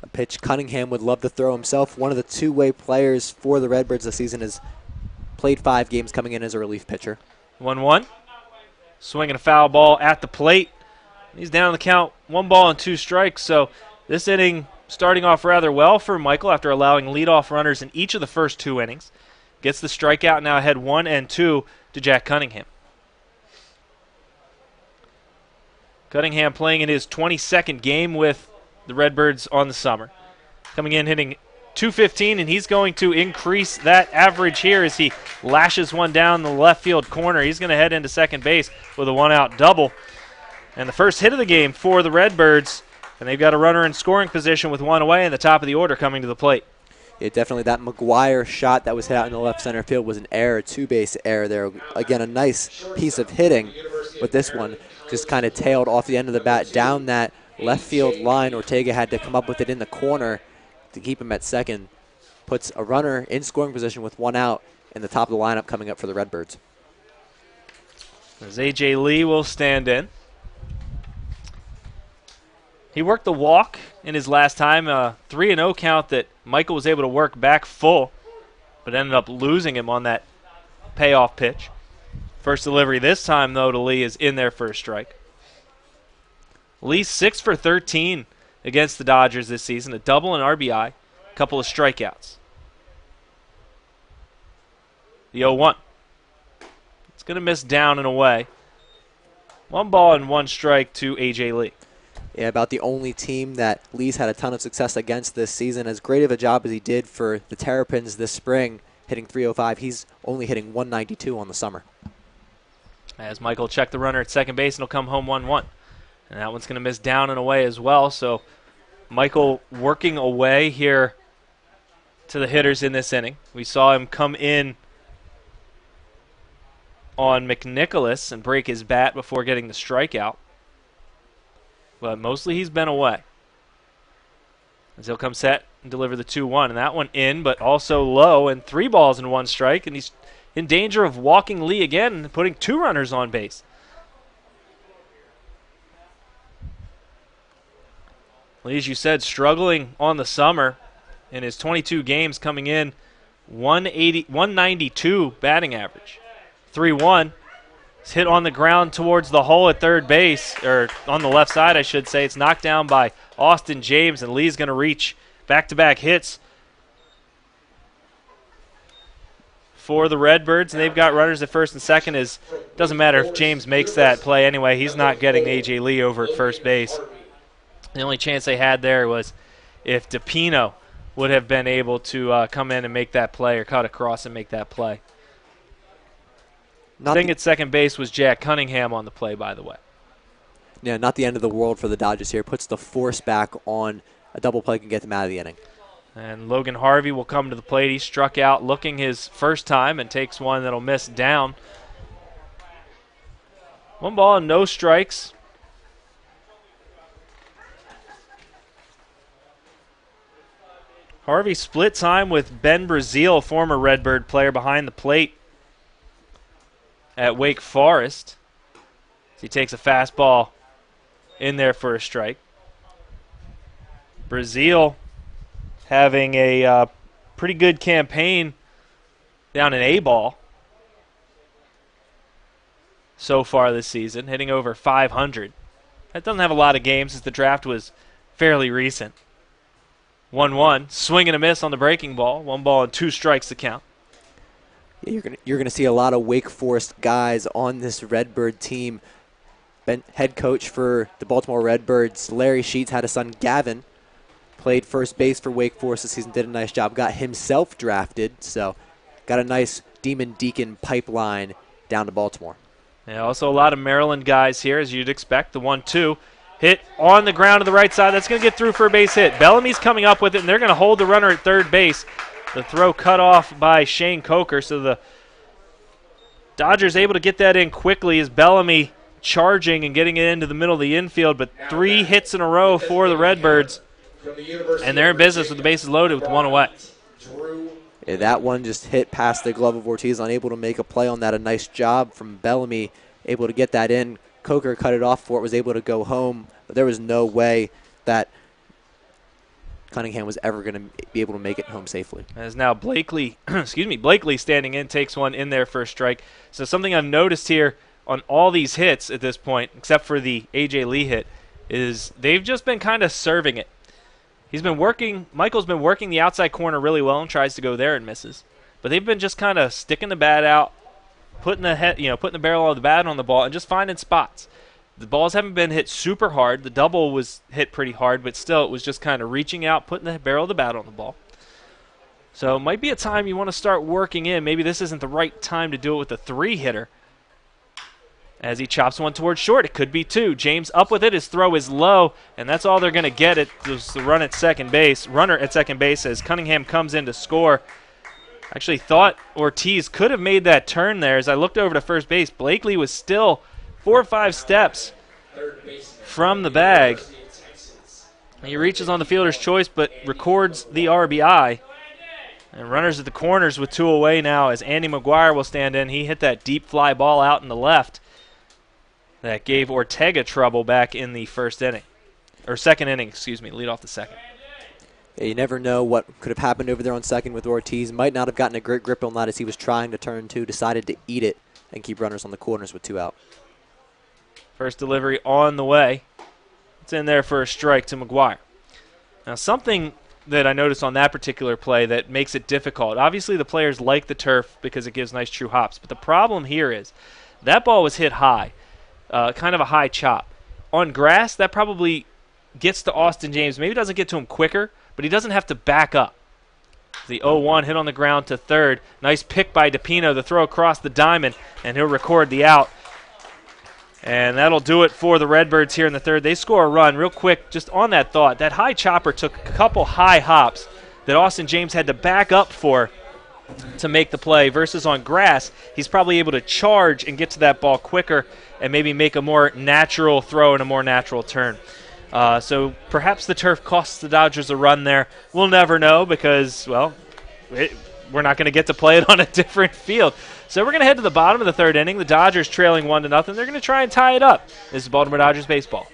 A pitch Cunningham would love to throw himself. One of the two-way players for the Redbirds this season has played 5 games coming in as a relief pitcher. 1-1. Swinging a foul ball at the plate. He's down the count, 1 ball and 2 strikes. So this inning starting off rather well for Michael after allowing leadoff runners in each of the first 2 innings. Gets the strikeout, now ahead 1-2 to Jack Cunningham. Cunningham playing in his 22nd game with the Redbirds on the summer. Coming in hitting .215, and he's going to increase that average here as he lashes one down the left field corner. He's going to head into second base with a 1-out double. And the first hit of the game for the Redbirds, and they've got a runner in scoring position with 1 away in the top of the order coming to the plate. Yeah, definitely that McGuire shot that was hit out in the left center field was an error, 2-base error there. Again, a nice piece of hitting, but this one just kind of tailed off the end of the bat down that left field line. Ortega had to come up with it in the corner to keep him at second. Puts a runner in scoring position with 1 out in the top of the lineup coming up for the Redbirds. As A.J. Lee will stand in. He worked the walk in his last time, a 3-0 count that Michael was able to work back full, but ended up losing him on that payoff pitch. First delivery this time, though, to Lee is in there for a strike. Lee 6 for 13 against the Dodgers this season, a double and RBI, a couple of strikeouts. The 0-1. It's going to miss down and away. 1 ball and 1 strike to A.J. Lee. Yeah, about the only team that Lee's had a ton of success against this season. As great of a job as he did for the Terrapins this spring, hitting 305, he's only hitting 192 on the summer. As Michael checked the runner at second base, and he'll come home 1-1. And that one's going to miss down and away as well. So Michael working away here to the hitters in this inning. We saw him come in on McNicholas and break his bat before getting the strikeout. But mostly he's been away. As he'll come set and deliver the 2-1. And that one in, but also low, and 3 balls and 1 strike. And he's in danger of walking Lee again and putting 2 runners on base. Lee, as you said, struggling on the summer in his 22 games, coming in 192 batting average. 3-1. It's hit on the ground towards the hole at third base, or on the left side, I should say. It's knocked down by Austin James, and Lee's going to reach back-to-back hits for the Redbirds, and they've got runners at first and second. Doesn't matter if James makes that play anyway. He's not getting A.J. Lee over at first base. The only chance they had there was if DePino would have been able to come in and make that play, or cut across and make that play. Thing at second base was Jack Cunningham on the play, by the way. Yeah, not the end of the world for the Dodgers here. Puts the force back on a double play, can get them out of the inning. And Logan Harvey will come to the plate. He struck out looking his first time and takes one that'll miss down. 1 ball and no strikes. Harvey split time with Ben Brazil, former Redbird player, behind the plate at Wake Forest. He takes a fastball in there for a strike. Brazil having a pretty good campaign down in A-ball so far this season, hitting over 500. That doesn't have a lot of games, as the draft was fairly recent. 1-1, swing and a miss on the breaking ball. 1 ball and 2 strikes to count. Yeah, you're gonna see a lot of Wake Forest guys on this Redbird team. Head coach for the Baltimore Redbirds, Larry Sheets, had a son, Gavin. Played first base for Wake Forest this season, did a nice job. Got himself drafted, so got a nice Demon Deacon pipeline down to Baltimore. Yeah, also a lot of Maryland guys here, as you'd expect. The 1-2 hit on the ground to the right side. That's going to get through for a base hit. Bellamy's coming up with it, and they're going to hold the runner at third base. The throw cut off by Shane Coker, so the Dodgers able to get that in quickly as Bellamy charging and getting it into the middle of the infield, but 3 hits in a row for the Redbirds, and they're in business with the bases loaded with 1 away. Yeah, that one just hit past the glove of Ortiz, unable to make a play on that. A nice job from Bellamy, able to get that in. Coker cut it off for it, was able to go home, but there was no way that Cunningham was ever going to be able to make it home safely. As now Blakely, Blakely standing in, takes one in there for a strike. So something I've noticed here on all these hits at this point, except for the A.J. Lee hit, is they've just been kind of serving it. Michael's been working the outside corner really well and tries to go there and misses. But they've been just kind of sticking the bat out, putting the barrel of the bat on the ball and just finding spots. The balls haven't been hit super hard. The double was hit pretty hard, but still it was just kind of reaching out, putting the barrel of the bat on the ball. So it might be a time you want to start working in. Maybe this isn't the right time to do it with a 3-hitter. As he chops one towards short, it could be 2. James up with it. His throw is low, and that's all they're going to get. It was the runner at second base as Cunningham comes in to score. Actually thought Ortiz could have made that turn there. As I looked over to first base, Blakely was still 4 or 5 steps from the bag. He reaches on the fielder's choice, but records the RBI. And runners at the corners with 2 away now as Andy McGuire will stand in. He hit that deep fly ball out in the left that gave Ortega trouble back in the second inning, lead off the second. Yeah, you never know what could have happened over there on second with Ortiz. Might not have gotten a great grip on that as he was trying to turn 2, decided to eat it and keep runners on the corners with 2 out. First delivery on the way. It's in there for a strike to McGuire. Now something that I noticed on that particular play that makes it difficult. Obviously the players like the turf because it gives nice true hops, but the problem here is that ball was hit high, kind of a high chop. On grass, that probably gets to Austin James. Maybe doesn't get to him quicker, but he doesn't have to back up. The 0-1 hit on the ground to third. Nice pick by DePino, the throw across the diamond, and he'll record the out. And that'll do it for the Redbirds here in the third. They score a run real quick. Just on that thought, that high chopper took a couple high hops that Austin James had to back up for to make the play, versus on grass, he's probably able to charge and get to that ball quicker and maybe make a more natural throw and a more natural turn. So perhaps the turf costs the Dodgers a run there. We'll never know because, well, we're not going to get to play it on a different field. So we're going to head to the bottom of the third inning. The Dodgers trailing 1-0. They're going to try and tie it up. This is Baltimore Dodgers baseball.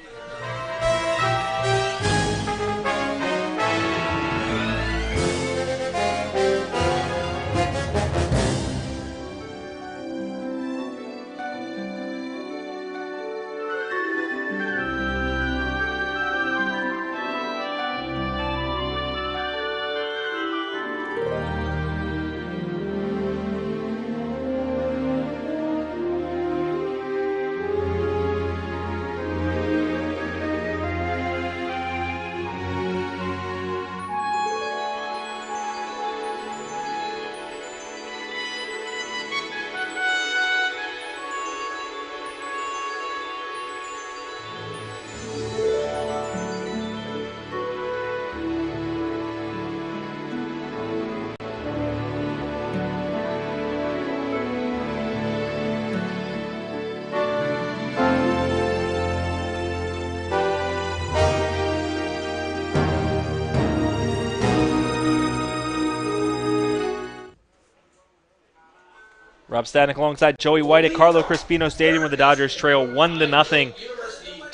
Rob Stanek alongside Joey White at Carlo Crispino Stadium, where the Dodgers trail 1-0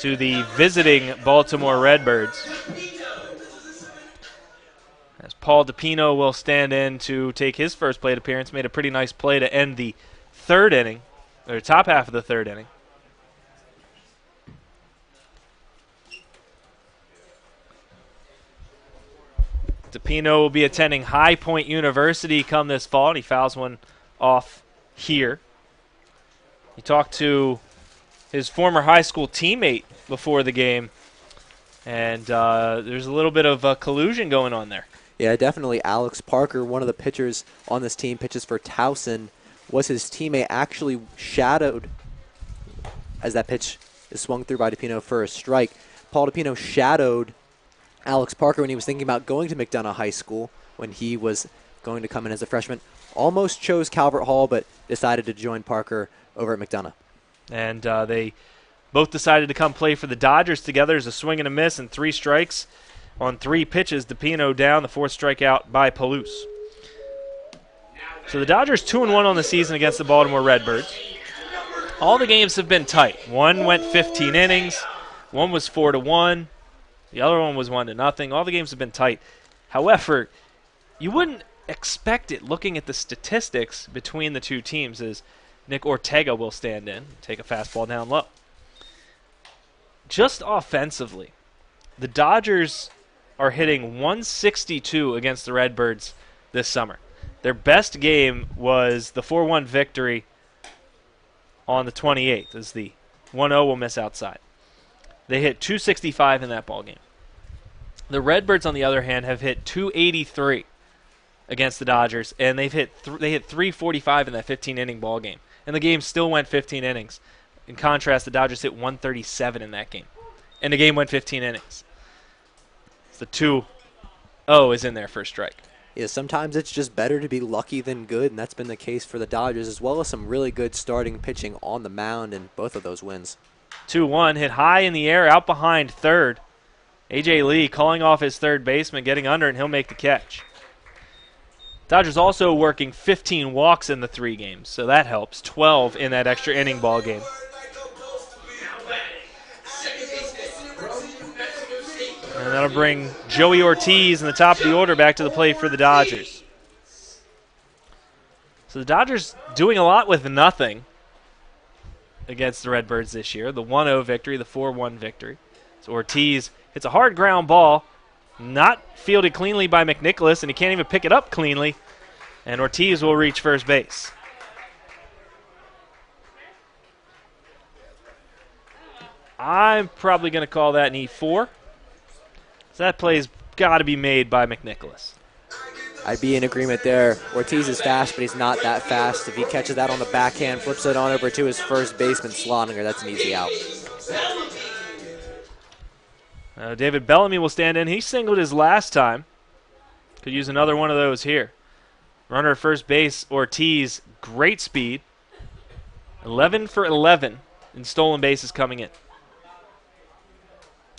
to the visiting Baltimore Redbirds. As Paul DePino will stand in to take his first plate appearance, made a pretty nice play to end the third inning, or top half of the third inning. DePino will be attending High Point University come this fall, and he fouls one off here. He talked to his former high school teammate before the game, and there's a little bit of collusion going on there. Yeah, definitely. Alex Parker, one of the pitchers on this team, pitches for Towson, was his teammate, actually shadowed as that pitch is swung through by DePino for a strike. Paul DePino shadowed Alex Parker when he was thinking about going to McDonough High School when he was going to come in as a freshman. Almost chose Calvert Hall, but decided to join Parker over at McDonough. And they both decided to come play for the Dodgers together. There's a swing and a miss and 3 strikes on 3 pitches. DePino down, the 4th strikeout by Palouse. So the Dodgers 2-1 on the season against the Baltimore Redbirds. All the games have been tight. One went 15 innings. One was 4-1. The other one was 1-0. All the games have been tight. However, you wouldn't expect it looking at the statistics between the two teams, as Nick Ortega will stand in, take a fastball down low. Just offensively, the Dodgers are hitting 162 against the Redbirds this summer. Their best game was the 4-1 victory on the 28th, as the 1-0 will miss outside. They hit 265 in that ball game. The Redbirds, on the other hand, have hit 283 against the Dodgers, and they hit 345 in that 15-inning ball game. And the game still went 15 innings. In contrast, the Dodgers hit 137 in that game. And the game went 15 innings. The 2-0 is in there for a strike. Yeah, sometimes it's just better to be lucky than good, and that's been the case for the Dodgers, as well as some really good starting pitching on the mound in both of those wins. 2-1, hit high in the air, out behind third. A.J. Lee calling off his third baseman, getting under, and he'll make the catch. Dodgers also working 15 walks in the 3 games, so that helps. 12 in that extra inning ball game. And that'll bring Joey Ortiz in the top of the order back to the plate for the Dodgers. So the Dodgers doing a lot with nothing against the Redbirds this year. The 1-0 victory, the 4-1 victory. So Ortiz hits a hard ground ball, not fielded cleanly by McNicholas, and he can't even pick it up cleanly. And Ortiz will reach first base. I'm probably going to call that an E4. So that play's got to be made by McNicholas. I'd be in agreement there. Ortiz is fast, but he's not that fast. If he catches that on the backhand, flips it on over to his first baseman, Sloninger, that's an easy out. David Bellamy will stand in. He singled his last time. Could use another one of those here. Runner at first base, Ortiz, great speed. 11 for 11 in stolen bases coming in.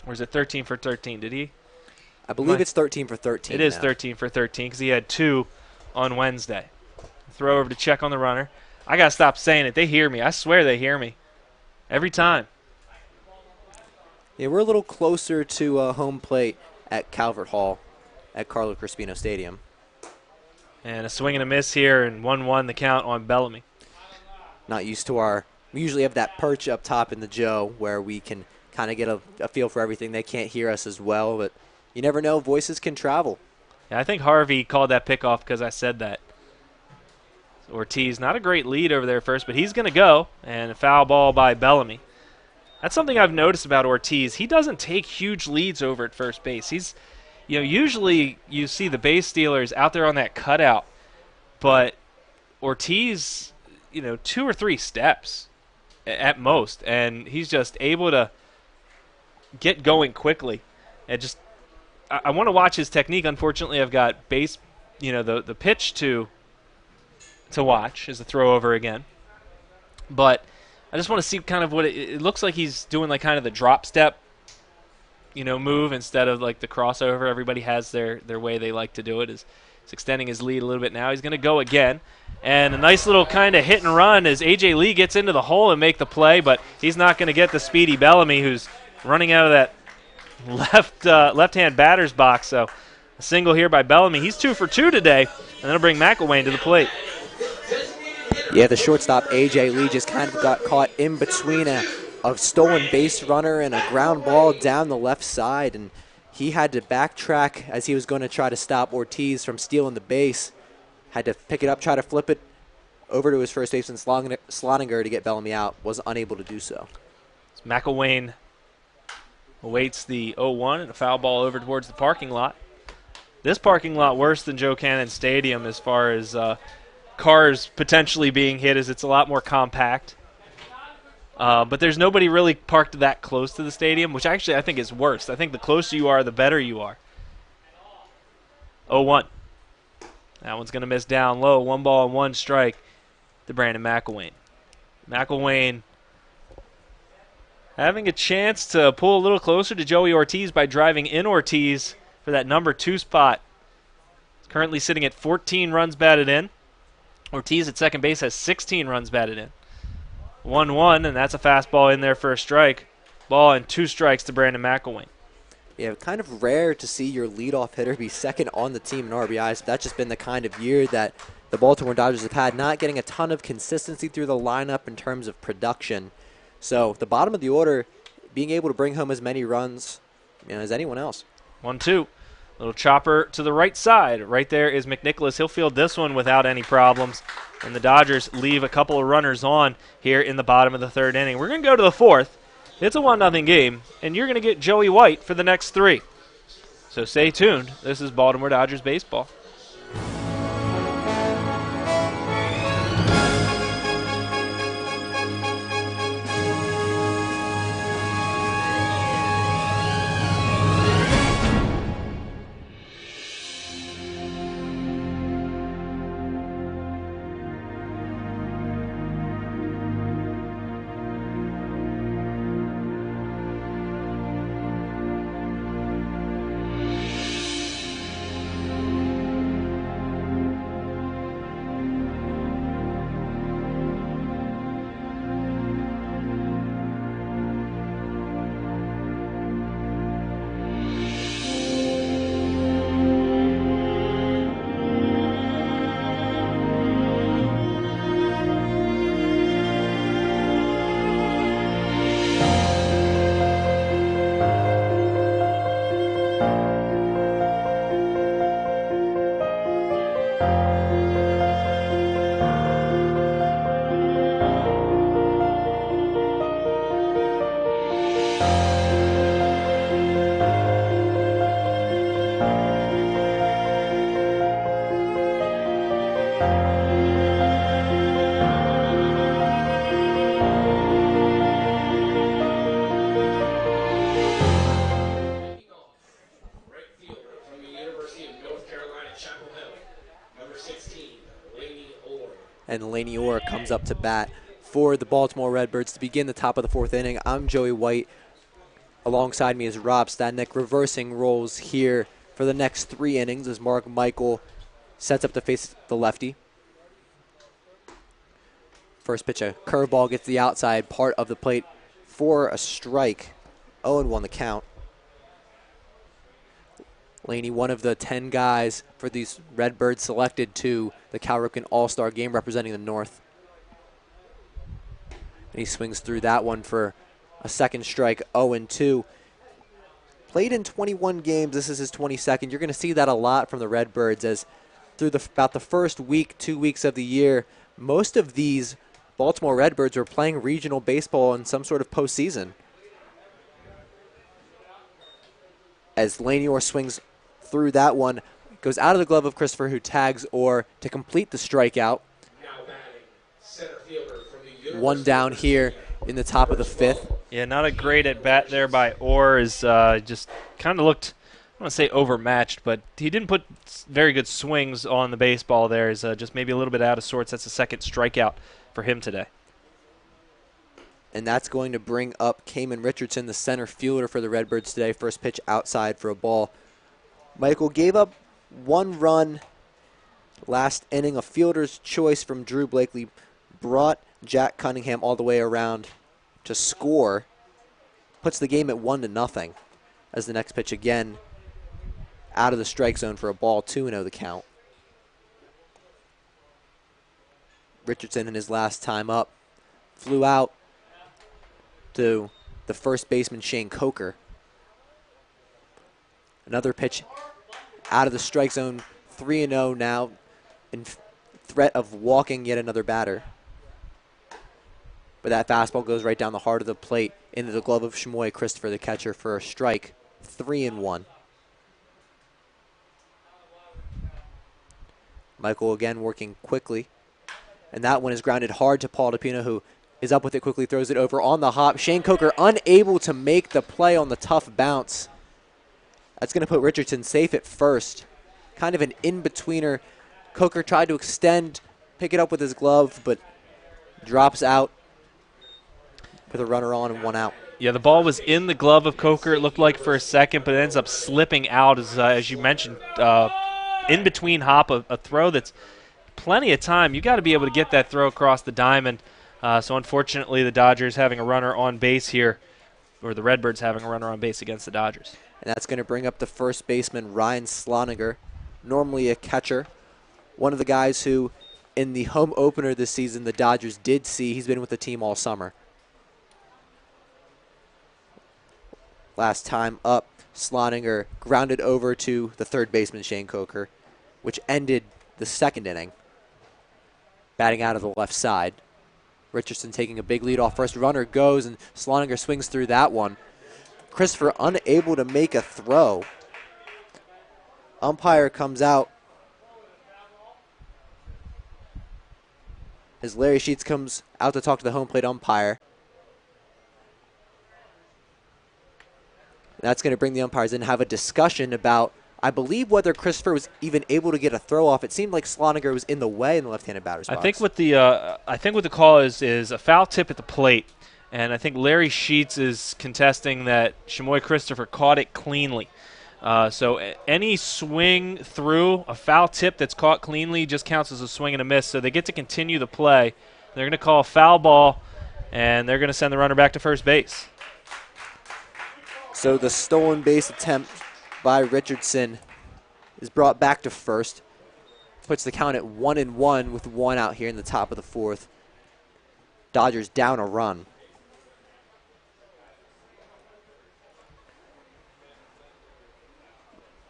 Or is it 13 for 13? Did he? I believe it's 13 for 13. It is now. 13 for 13 because he had 2 on Wednesday. Throw over to check on the runner. I got to stop saying it. They hear me. I swear they hear me. Every time. Yeah, we're a little closer to home plate at Calvert Hall at Carlo Crispino Stadium. And a swing and a miss here, and 1-1 the count on Bellamy. Not used to we usually have that perch up top in the Joe where we can kind of get a feel for everything. They can't hear us as well, but you never know. Voices can travel. Yeah, I think Harvey called that pickoff because I said that. Ortiz, not a great lead over there first, but he's going to go, and a foul ball by Bellamy. That's something I've noticed about Ortiz. He doesn't take huge leads over at first base. He's, usually you see the base stealers out there on that cutout, but Ortiz, 2 or 3 steps at most, and he's just able to get going quickly. And just, I want to watch his technique. Unfortunately, I've got base, the pitch to watch is the throw over again. But I just want to see kind of what it looks like. He's doing like kind of the drop step, move instead of like the crossover. Everybody has their way they like to do it. He's extending his lead a little bit now. He's going to go again. And a nice little kind of hit and run as A.J. Lee gets into the hole and make the play, but he's not going to get the speedy Bellamy, who's running out of that left-hand batter's box. So a single here by Bellamy. He's 2 for 2 today, and that'll bring McElwain to the plate. Yeah, the shortstop, A.J. Lee, just kind of got caught in between a stolen base runner and a ground ball down the left side, and he had to backtrack as he was going to try to stop Ortiz from stealing the base. Had to pick it up, try to flip it over to his first baseman, Sloninger, to get Bellamy out. Was unable to do so. McElwain awaits the 0-1 and a foul ball over towards the parking lot. This parking lot worse than Joe Cannon Stadium as far as cars potentially being hit, as it's a lot more compact. But there's nobody really parked that close to the stadium, which actually I think is worse. I think the closer you are, the better you are. 0-1. That one's going to miss down low. 1 ball and 1 strike to Brandon McElwain. McElwain having a chance to pull a little closer to Joey Ortiz by driving in Ortiz for that number 2 spot. He's currently sitting at 14 runs batted in. Ortiz at second base has 16 runs batted in. 1-1, and that's a fastball in there for a strike. Ball and 2 strikes to Brandon McElwain. Yeah, kind of rare to see your leadoff hitter be second on the team in RBIs. That's just been the kind of year that the Baltimore Dodgers have had, not getting a ton of consistency through the lineup in terms of production. So the bottom of the order, being able to bring home as many runs as anyone else. 1-2. Little chopper to the right side. Right there is McNicholas. He'll field this one without any problems. And the Dodgers leave a couple of runners on here in the bottom of the 3rd inning. We're going to go to the 4th. It's a 1-0 game, and you're going to get Joey White for the next 3. So stay tuned. This is Baltimore Dodgers baseball. and Laney Orr comes up to bat for the Baltimore Redbirds to begin the top of the 4th inning. I'm Joey White. Alongside me is Rob Stadnick, reversing roles here for the next 3 innings as Mark Michael sets up to face the lefty. First pitch, a curveball, gets the outside part of the plate for a strike. 0-1 the count. Laney, one of the 10 guys for these Redbirds selected to the Cal Ripken All-Star game representing the North. And he swings through that one for a second strike, 0-2. Played in 21 games. This is his 22nd. You're going to see that a lot from the Redbirds as through about the first week, 2 weeks of the year, most of these Baltimore Redbirds were playing regional baseball in some sort of postseason. As Laney Orr swings through that one, goes out of the glove of Christopher, who tags Orr to complete the strikeout. One down here in the top of the 5th. Yeah, not a great at bat there by Orr. Is just kind of looked, I don't want to say overmatched, but he didn't put very good swings on the baseball there. Is just maybe a little bit out of sorts. That's the second strikeout for him today. And that's going to bring up Kamen Richardson, the center fielder for the Redbirds today. First pitch outside for a ball. Michael gave up 1 run last inning. A fielder's choice from Drew Blakely brought Jack Cunningham all the way around to score. Puts the game at 1-0 as the next pitch again out of the strike zone for a ball. 2-0 the count. Richardson in his last time up flew out to the first baseman Shane Coker. Another pitch out of the strike zone, 3-0 now, in threat of walking yet another batter. But that fastball goes right down the heart of the plate into the glove of Shamoy Christopher, the catcher, for a strike. 3-1. Michael again working quickly. And that one is grounded hard to Paul DePino, who is up with it quickly, throws it over on the hop. Shane Coker unable to make the play on the tough bounce. That's going to put Richardson safe at first. Kind of an in-betweener. Coker tried to extend, pick it up with his glove, but drops out with a runner on and 1 out. Yeah, the ball was in the glove of Coker, it looked like, for a second, but it ends up slipping out, as you mentioned, in between hop, a throw that's plenty of time. You got to be able to get that throw across the diamond. So unfortunately, the Dodgers having a runner on base here, or the Redbirds having a runner on base against the Dodgers. And that's going to bring up the first baseman, Ryan Sloninger, normally a catcher. One of the guys who, in the home opener this season, the Dodgers did see. He's been with the team all summer. Last time up, Sloninger grounded over to the third baseman, Shane Coker, which ended the second inning. Batting out of the left side. Richardson taking a big lead off first. Runner goes, and Sloninger swings through that one. Christopher unable to make a throw. Umpire comes out as Larry Sheets comes out to talk to the home plate umpire. That's going to bring the umpires in and have a discussion about, I believe, whether Christopher was even able to get a throw off. It seemed like Sloninger was in the way in the left-handed batter's box. I think what the call is a foul tip at the plate, and I think Larry Sheets is contesting that Shamoy Christopher caught it cleanly. So any swing through a foul tip that's caught cleanly just counts as a swing and a miss. So they get to continue the play. They're going to call a foul ball, and they're going to send the runner back to first base. So the stolen base attempt by Richardson is brought back to first. Puts the count at 1-1 with 1 out here in the top of the 4th. Dodgers down a run.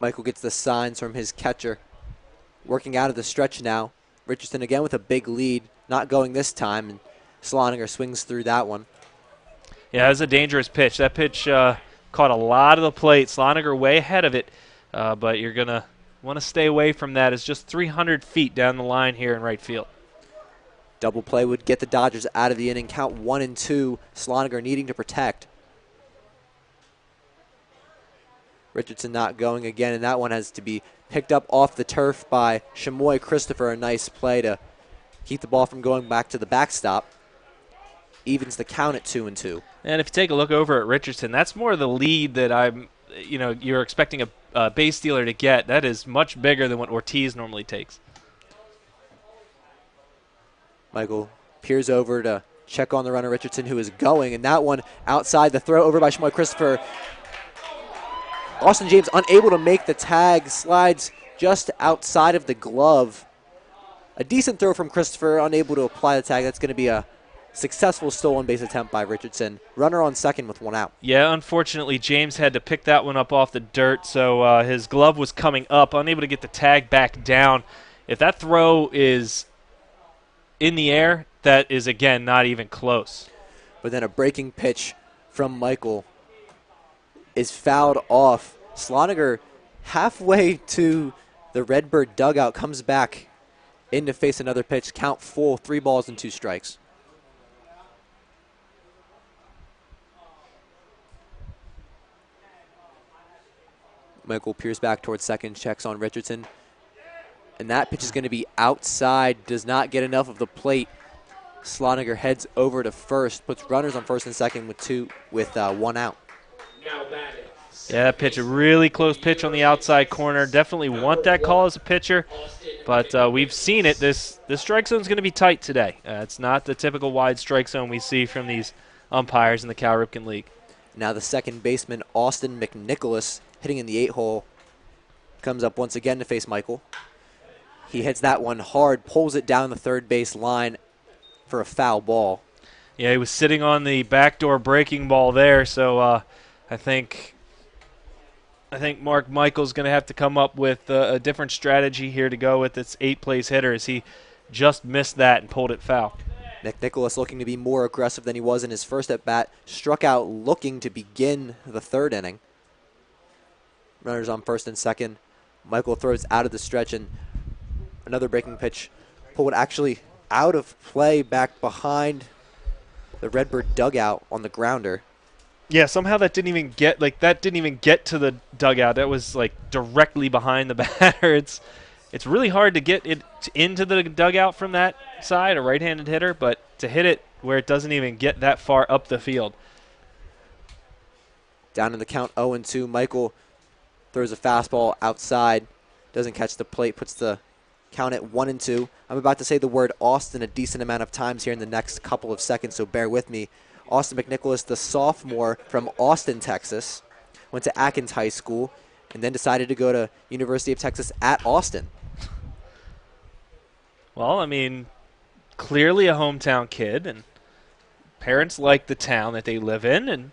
Michael gets the signs from his catcher. Working out of the stretch now. Richardson again with a big lead. Not going this time. And Sloninger swings through that one. Yeah, it was a dangerous pitch. That pitch caught a lot of the plate. Sloninger way ahead of it. But you're going to want to stay away from that. It's just 300 feet down the line here in right field. Double play would get the Dodgers out of the inning. Count 1-2. Sloninger needing to protect. Richardson not going again, and that one has to be picked up off the turf by Shamoy Christopher. A nice play to keep the ball from going back to the backstop. Evens the count at 2-2. And if you take a look over at Richardson, that's more the lead that you're expecting a base stealer to get. That is much bigger than what Ortiz normally takes. Michael peers over to check on the runner Richardson, who is going, and that one outside the throw over by Shmoy Christopher. Austin James unable to make the tag, slides just outside of the glove. A decent throw from Christopher, unable to apply the tag. That's going to be a successful stolen base attempt by Richardson. Runner on second with one out. Yeah, unfortunately, James had to pick that one up off the dirt, so his glove was coming up, unable to get the tag back down. If that throw is in the air, that is, again, not even close. But then a breaking pitch from Michael is fouled off. Sloniger, halfway to the Redbird dugout, comes back in to face another pitch. Count full, 3 balls and 2 strikes. Michael peers back towards second, checks on Richardson. And that pitch is going to be outside, does not get enough of the plate. Sloniger heads over to first, puts runners on first and second with 1 out. Yeah, that pitch, a really close pitch on the outside corner. Definitely want that call as a pitcher, but we've seen it. This strike zone is going to be tight today. It's not the typical wide strike zone we see from these umpires in the Cal Ripken League. Now the second baseman, Austin McNicholas, hitting in the 8-hole, comes up once again to face Michael. He hits that one hard, pulls it down the third base line for a foul ball. Yeah, he was sitting on the backdoor breaking ball there, so I think Mark Michael's going to have to come up with a different strategy here to go with its 8th-place hitter, as he just missed that and pulled it foul. McNicholas looking to be more aggressive than he was in his first at-bat. Struck out looking to begin the 3rd inning. Runners on first and second. Michael throws out of the stretch, and another breaking pitch pulled actually out of play back behind the Redbird dugout on the grounder. Yeah, somehow that didn't even get to the dugout. That was directly behind the batter. It's really hard to get it into the dugout from that side, a right-handed hitter, but to hit it where it doesn't even get that far up the field. Down in the count 0-2, Michael throws a fastball outside, doesn't catch the plate, puts the count at 1-2. I'm about to say the word Austin a decent amount of times here in the next couple of seconds, so bear with me. Austin McNicholas, the sophomore from Austin, Texas, went to Atkins High School, and then decided to go to University of Texas at Austin. Well, I mean, clearly a hometown kid, and parents like the town that they live in, and,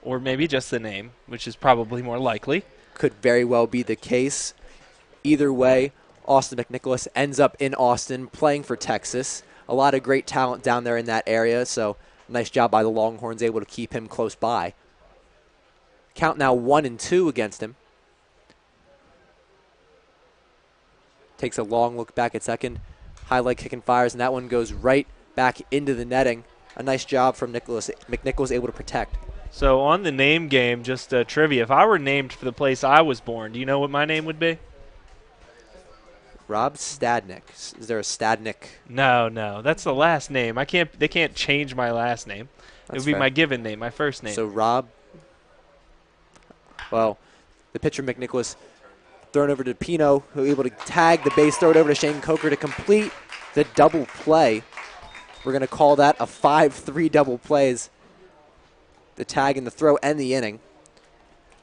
or maybe just the name, which is probably more likely. Could very well be the case. Either way, Austin McNicholas ends up in Austin playing for Texas. A lot of great talent down there in that area, so nice job by the Longhorns, able to keep him close by. Count now 1-2 against him. Takes a long look back at second. High leg kick and fires, and that one goes right back into the netting. A nice job from McNicholas, able to protect. So on the name game, just trivia, if I were named for the place I was born, do you know what my name would be? Rob Stadnick. Is there a Stadnick? No. That's the last name. They can't change my last name. It would be fair. my given name, my first name. So Rob. Well, the pitcher McNicholas thrown over to Pino, who able to tag the base, throw it over to Shane Coker to complete the double play. We're going to call that a 5-3 double plays. The tag and the throw and the inning.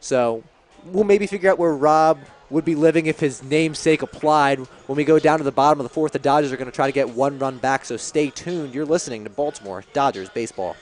So we'll maybe figure out where Rob would be living if his namesake applied. When we go down to the bottom of the 4th, the Dodgers are going to try to get 1 run back, so stay tuned. You're listening to Baltimore Dodgers Baseball.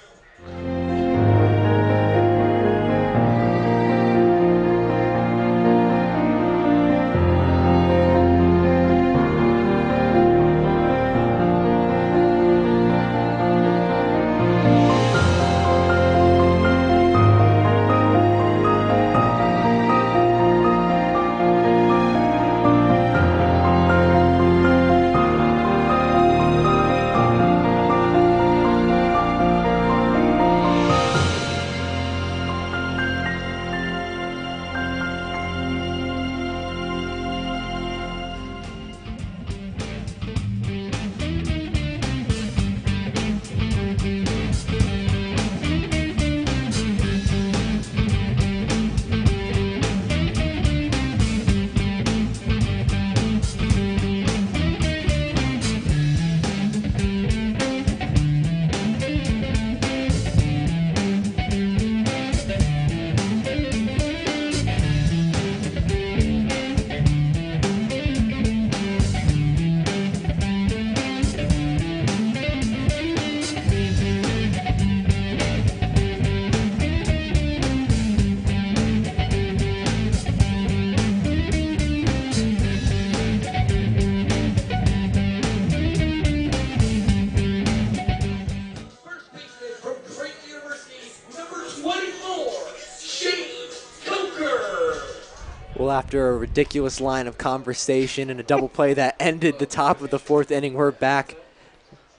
Well, after a ridiculous line of conversation and a double play that ended the top of the 4th inning, we're back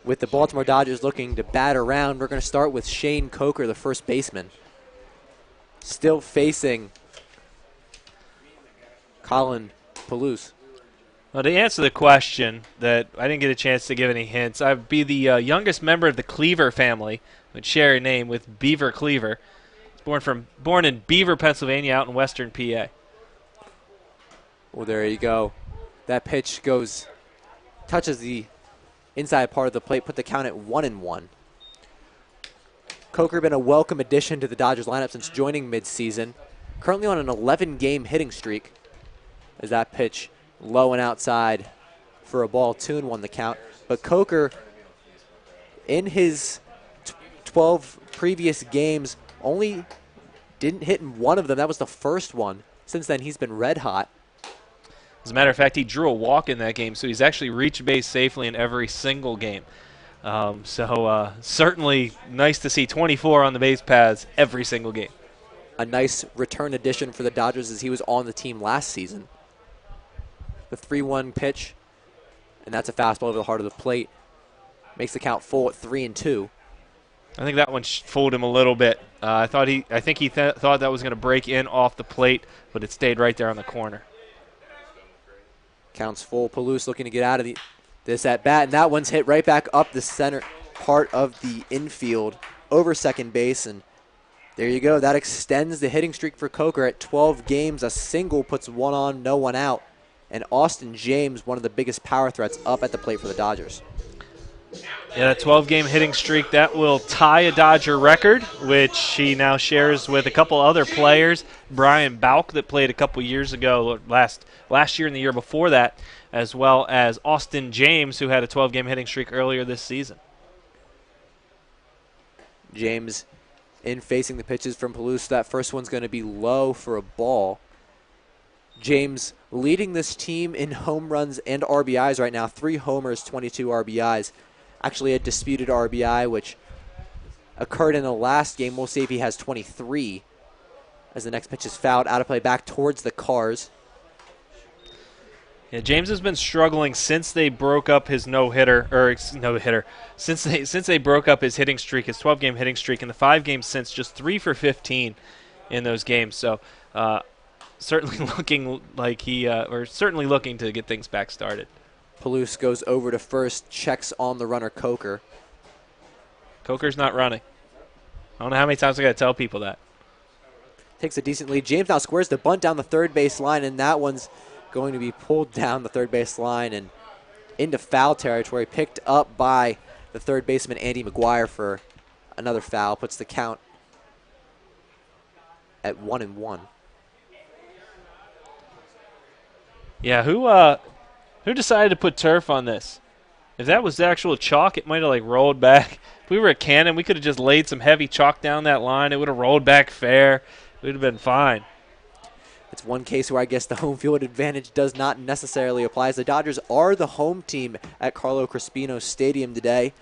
with the Baltimore Dodgers looking to bat around. We're going to start with Shane Coker, the first baseman, still facing Colin Palouse. Well, to answer the question that I didn't get a chance to give any hints, I'd be the youngest member of the Cleaver family, would share a name with Beaver Cleaver. Born in Beaver, Pennsylvania, out in western PA. Well, there you go. That pitch touches the inside part of the plate, put the count at 1-1. Coker been a welcome addition to the Dodgers lineup since joining midseason. Currently on an 11-game hitting streak. As that pitch low and outside for a ball, 2-1 the count. But Coker, in his 12 previous games, only didn't hit in one of them. That was the first one. Since then, he's been red hot. As a matter of fact, he drew a walk in that game, so he's actually reached base safely in every single game. Certainly nice to see 24 on the base paths every single game. A nice return addition for the Dodgers as he was on the team last season. The 3-1 pitch, and that's a fastball over the heart of the plate. Makes the count full at 3-2. I think that one fooled him a little bit. I think he thought that was going to break in off the plate, but it stayed right there on the corner. Counts full. Palouse looking to get out of this at bat, and that one's hit right back up the center part of the infield over second base, and there you go. That extends the hitting streak for Coker at 12 games. A single puts one on, no one out, and Austin James, one of the biggest power threats, up at the plate for the Dodgers. Yeah, that 12-game hitting streak, that will tie a Dodger record, which he now shares with a couple other players. Brian Bauk, that played a couple years ago, last year and the year before that, as well as Austin James, who had a 12-game hitting streak earlier this season. James in facing the pitches from Palouse. That first one's going to be low for a ball. James leading this team in home runs and RBIs right now. 3 homers, 22 RBIs. Actually a disputed RBI, which occurred in the last game. We'll see if he has 23 as the next pitch is fouled out of play back towards the Cars. Yeah, James has been struggling since they broke up his since they broke up his hitting streak, his 12-game hitting streak. In the 5 games since, just 3 for 15 in those games. So certainly looking like certainly looking to get things back started. Palouse goes over to first, checks on the runner Coker. Coker's not running. I don't know how many times I got to tell people that. Takes a decent lead. James now squares the bunt down the third base line, and that one's going to be pulled down the third base line and into foul territory, picked up by the third baseman Andy McGuire for another foul. Puts the count at 1-1. Yeah, who decided to put turf on this? If that was the actual chalk, it might have rolled back. If we were at Cannon, we could have just laid some heavy chalk down that line. It would have rolled back fair. It would have been fine. It's one case where I guess the home field advantage does not necessarily apply, as the Dodgers are the home team at Carlo Crispino Stadium today.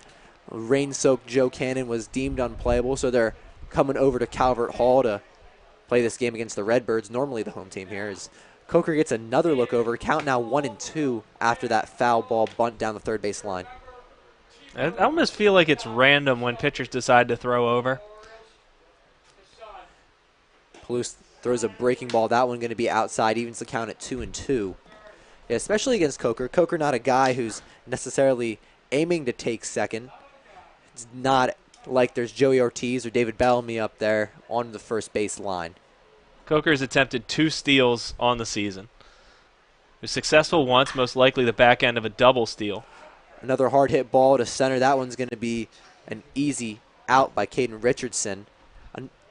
Rain-soaked Joe Cannon was deemed unplayable, so they're coming over to Calvert Hall to play this game against the Redbirds, normally the home team here. As Coker gets another look over. Count now 1-2 after that foul ball bunt down the third base line. I almost feel like it's random when pitchers decide to throw over. Palouse throws a breaking ball. That one going to be outside, evens the count at 2-2. Yeah, especially against Coker. Coker not a guy who's necessarily aiming to take second. It's not like there's Joey Ortiz or David Bellamy up there on the first base line. Coker's attempted 2 steals on the season. He was successful once, most likely the back end of a double steal. Another hard hit ball to center. That one's going to be an easy out by Caden Richardson.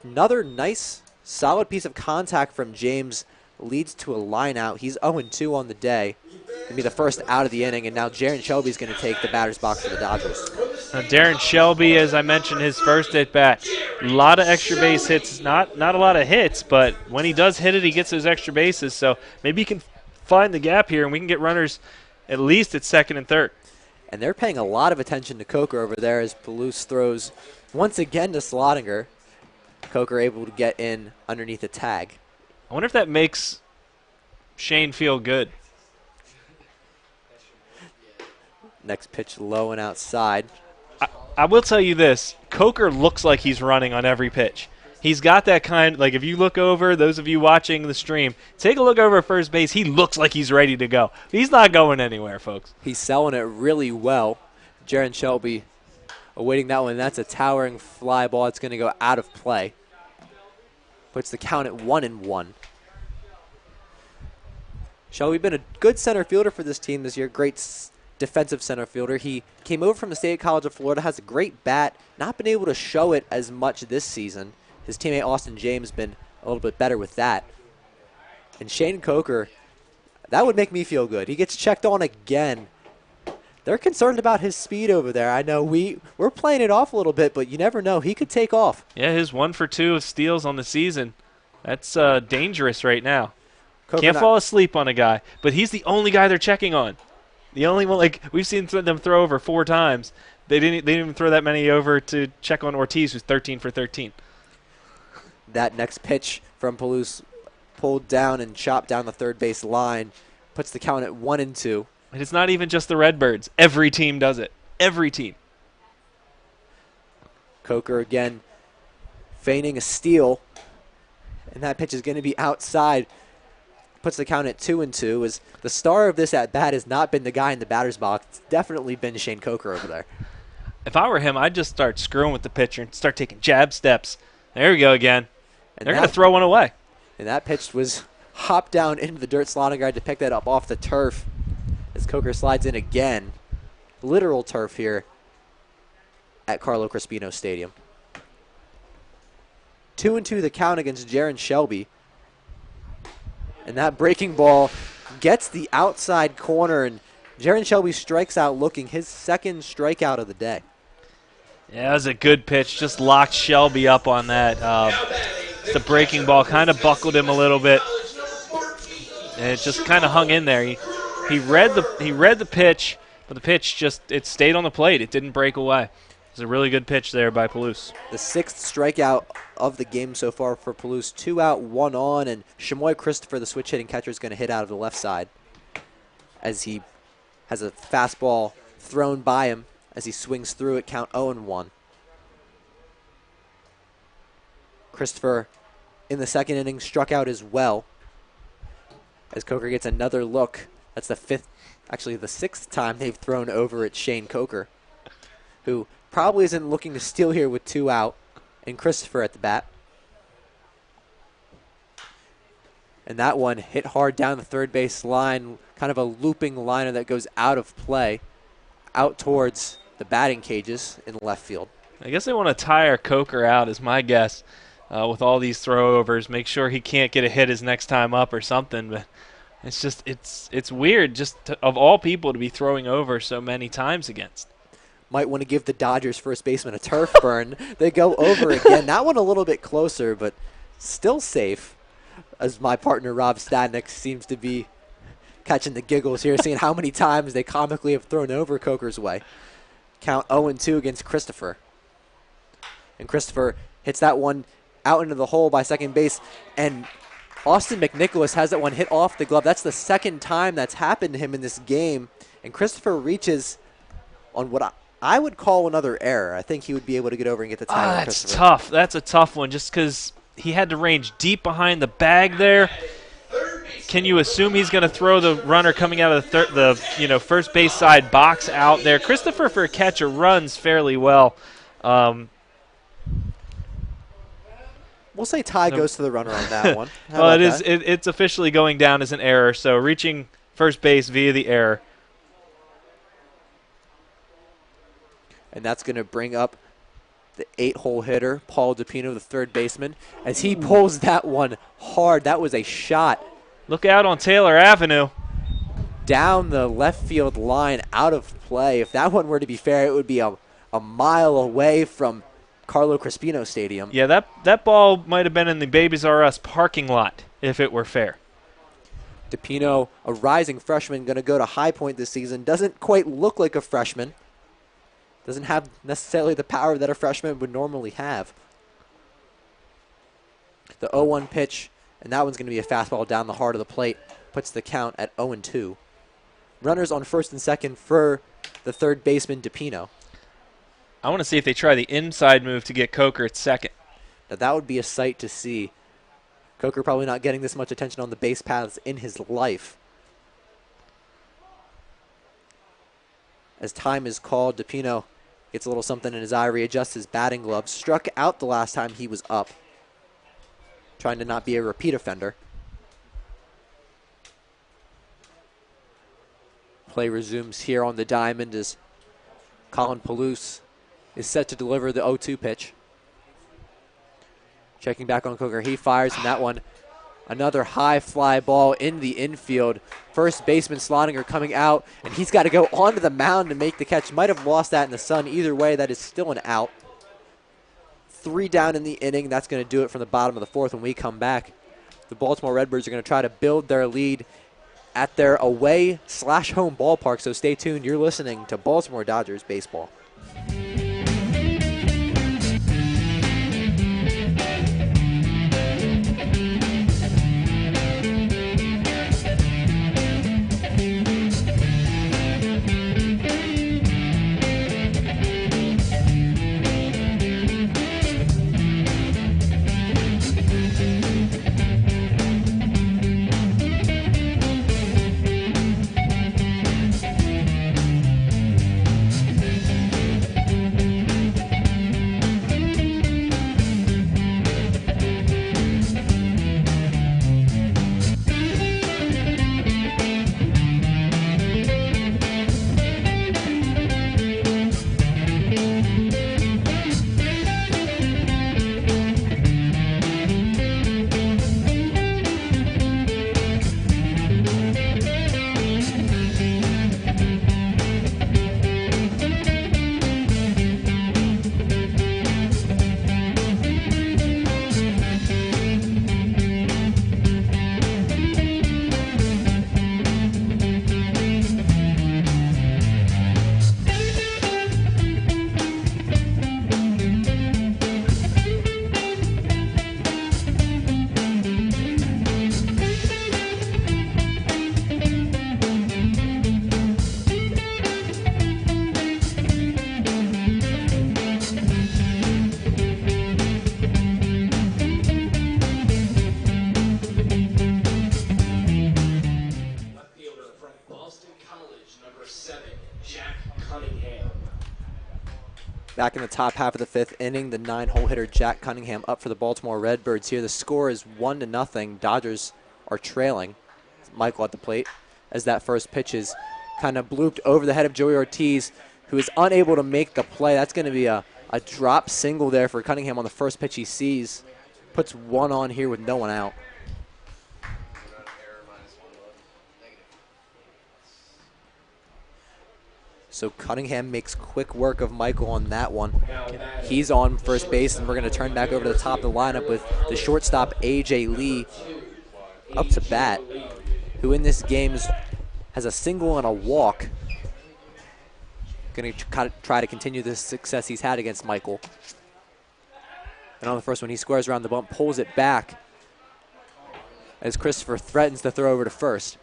Another nice, solid piece of contact from James leads to a line out. He's 0-2 on the day. Going to be the first out of the inning, and now Jaron Shelby's going to take the batter's box for the Dodgers. Now Darren Shelby, as I mentioned, his first at bat. A lot of extra base hits. Not a lot of hits, but when he does hit it, he gets those extra bases. So maybe he can find the gap here, and we can get runners at least at second and third. And they're paying a lot of attention to Coker over there as Palouse throws once again to Slottinger. Coker able to get in underneath the tag. I wonder if that makes Shane feel good. Next pitch low and outside. I will tell you this. Coker looks like he's running on every pitch. He's got that kind, like if you look over, those of you watching the stream, take a look over at first base. He looks like he's ready to go. He's not going anywhere, folks. He's selling it really well. Jaron Shelby awaiting that one. That's a towering fly ball. It's going to go out of play. Puts the count at 1-1. Shelby been a good center fielder for this team this year. Great defensive center fielder. He came over from the State College of Florida, has a great bat, not been able to show it as much this season. His teammate Austin James been a little bit better with that. And Shane Coker, that would make me feel good. He gets checked on again. They're concerned about his speed over there. I know we're playing it off a little bit, but you never know. He could take off. Yeah, his 1 for 2 of steals on the season. That's dangerous right now. Coker Can't fall asleep on a guy, but he's the only guy they're checking on. The only one, like we've seen them throw over 4 times. They didn't even throw that many over to check on Ortiz, who's 13 for 13. That next pitch from Palouse pulled down and chopped down the third base line. Puts the count at 1-2. And it's not even just the Redbirds. Every team does it. Every team. Coker again feigning a steal. And that pitch is going to be outside. Puts the count at 2-2. As the star of this at bat has not been the guy in the batter's box. It's definitely been Shane Coker over there. If I were him, I'd just start screwing with the pitcher and start taking jab steps. There we go again. And they're going to throw one away. And that pitch was hopped down into the dirt. Slonnegaard to pick that up off the turf as Coker slides in again. Literal turf here at Carlo Crispino Stadium. 2-2 the count against Jaron Shelby. And that breaking ball gets the outside corner, and Jaron Shelby strikes out looking, his second strikeout of the day. Yeah, that was a good pitch. Just locked Shelby up on that. The breaking ball kind of buckled him a little bit, and it just kind of hung in there. He read the pitch, but the pitch it stayed on the plate. It didn't break away. It was a really good pitch there by Palouse. The 6th strikeout of the game so far for Palouse. 2 out, 1 on, and Shamoy Christopher, the switch hitting catcher, is going to hit out of the left side as he has a fastball thrown by him as he swings through it. Count 0-1. Christopher in the second inning struck out as well as Coker gets another look. That's the 6th time they've thrown over at Shane Coker, who probably isn't looking to steal here with 2 out, and Christopher at the bat. And that one hit hard down the third base line, kind of a looping liner that goes out of play, out towards the batting cages in left field. I guess they want to tire Coker out is my guess with all these throwovers. Make sure he can't get a hit his next time up or something. But it's just it's weird just of all people to be throwing over so many times against. Might want to give the Dodgers first baseman a turf burn. They go over again. That one a little bit closer, but still safe, as my partner Rob Stadnick seems to be catching the giggles here, seeing how many times they comically have thrown over Coker's way. Count 0-2 against Christopher. And Christopher hits that one out into the hole by second base, and Austin McNicholas has that one hit off the glove. That's the second time that's happened to him in this game, and Christopher reaches on what I would call another error. I think he would be able to get over and get the tie. That's tough. That's a tough one just because he had to range deep behind the bag there. Can you assume he's going to throw the runner coming out of the first base side box out there? Christopher, for a catcher, runs fairly well. We'll say tie goes to the runner on that one. Well, it's officially going down as an error, so reaching first base via the error. And that's going to bring up the 8-hole hitter, Paul DePino, the third baseman, as he pulls that one hard. That was a shot. Look out on Taylor Avenue. Down the left field line, out of play. If that one were to be fair, it would be a mile away from Carlo Crispino Stadium. Yeah, that ball might have been in the Babies R Us parking lot if it were fair. DePino, a rising freshman, going to go to High Point this season. Doesn't quite look like a freshman. Doesn't have necessarily the power that a freshman would normally have. The 0-1 pitch, and that one's going to be a fastball down the heart of the plate puts the count at 0-2. Runners on first and second for the third baseman, DePino. I want to see if they try the inside move to get Coker at second. Now that would be a sight to see. Coker probably not getting this much attention on the base paths in his life. As time is called, DePino gets a little something in his eye, readjusts his batting gloves. Struck out the last time he was up. Trying to not be a repeat offender. Play resumes here on the diamond as Colin Palouse is set to deliver the 0-2 pitch. Checking back on Coker. He fires, and that one, another high fly ball in the infield. First baseman Sloniger coming out, and he's got to go onto the mound to make the catch. Might have lost that in the sun. Either way, that is still an out. 3 down in the inning. That's going to do it from the bottom of the fourth. When we come back, the Baltimore Redbirds are going to try to build their lead at their away/home ballpark. So stay tuned. You're listening to Baltimore Dodgers baseball. Back in the top half of the fifth inning, the 9-hole hitter Jack Cunningham up for the Baltimore Redbirds here. The score is 1-0. Dodgers are trailing. Michael at the plate as that first pitch is kind of blooped over the head of Joey Ortiz, who is unable to make the play. That's going to be a drop single there for Cunningham on the first pitch he sees. Puts one on here with no one out. So Cunningham makes quick work of Michael on that one. He's on first base, and we're going to turn back over to the top of the lineup with the shortstop, A.J. Lee, up to bat, who in this game has a single and a walk. Going to try to continue the success he's had against Michael. And on the first one, he squares around the bump, pulls it back as Christopher threatens to throw over to first.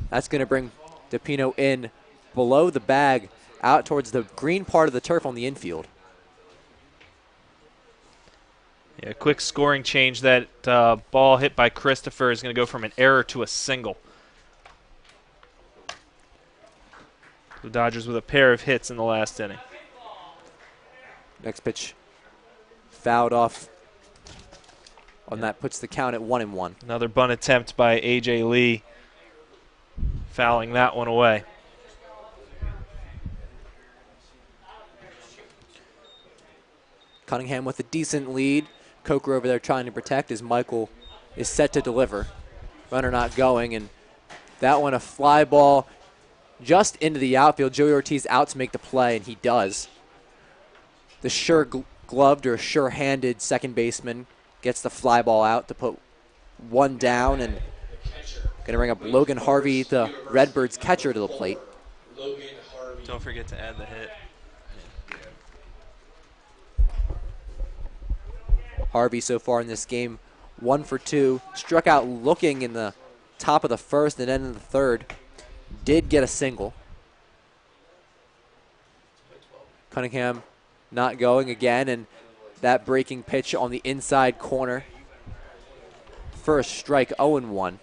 That's going to bring DePino in below the bag, out towards the green part of the turf on the infield. Yeah, quick scoring change. That ball hit by Christopher is going to go from an error to a single. The Dodgers with a pair of hits in the last inning. Next pitch fouled off on that, puts the count at 1-1. Another bunt attempt by A.J. Lee, fouling that one away. Cunningham with a decent lead. Coker over there trying to protect as Michael is set to deliver. Runner not going, and that one a fly ball just into the outfield. Joey Ortiz out to make the play, and he does. The sure-gloved or sure-handed second baseman gets the fly ball out to put one down, and going to bring up Logan Harvey, the Redbirds catcher, to the plate. Don't forget to add the hit. Harvey so far in this game, 1 for 2. Struck out looking in the top of the first and end of the third, did get a single. Cunningham not going again, and that breaking pitch on the inside corner. First strike, 0-1.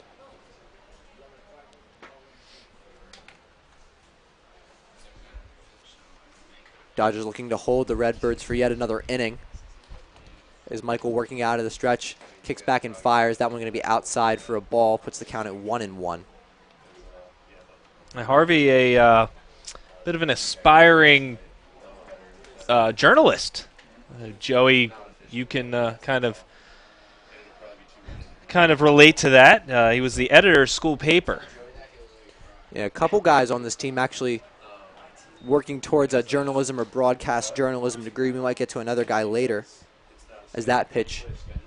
Dodgers looking to hold the Redbirds for yet another inning. Is Michael working out of the stretch, kicks back and fires. That one going to be outside for a ball, puts the count at 1-1. Harvey, a bit of an aspiring journalist. Joey, you can kind of relate to that. He was the editor of school paper. Yeah, a couple guys on this team actually working towards a journalism or broadcast journalism degree. We might get to another guy later as that pitch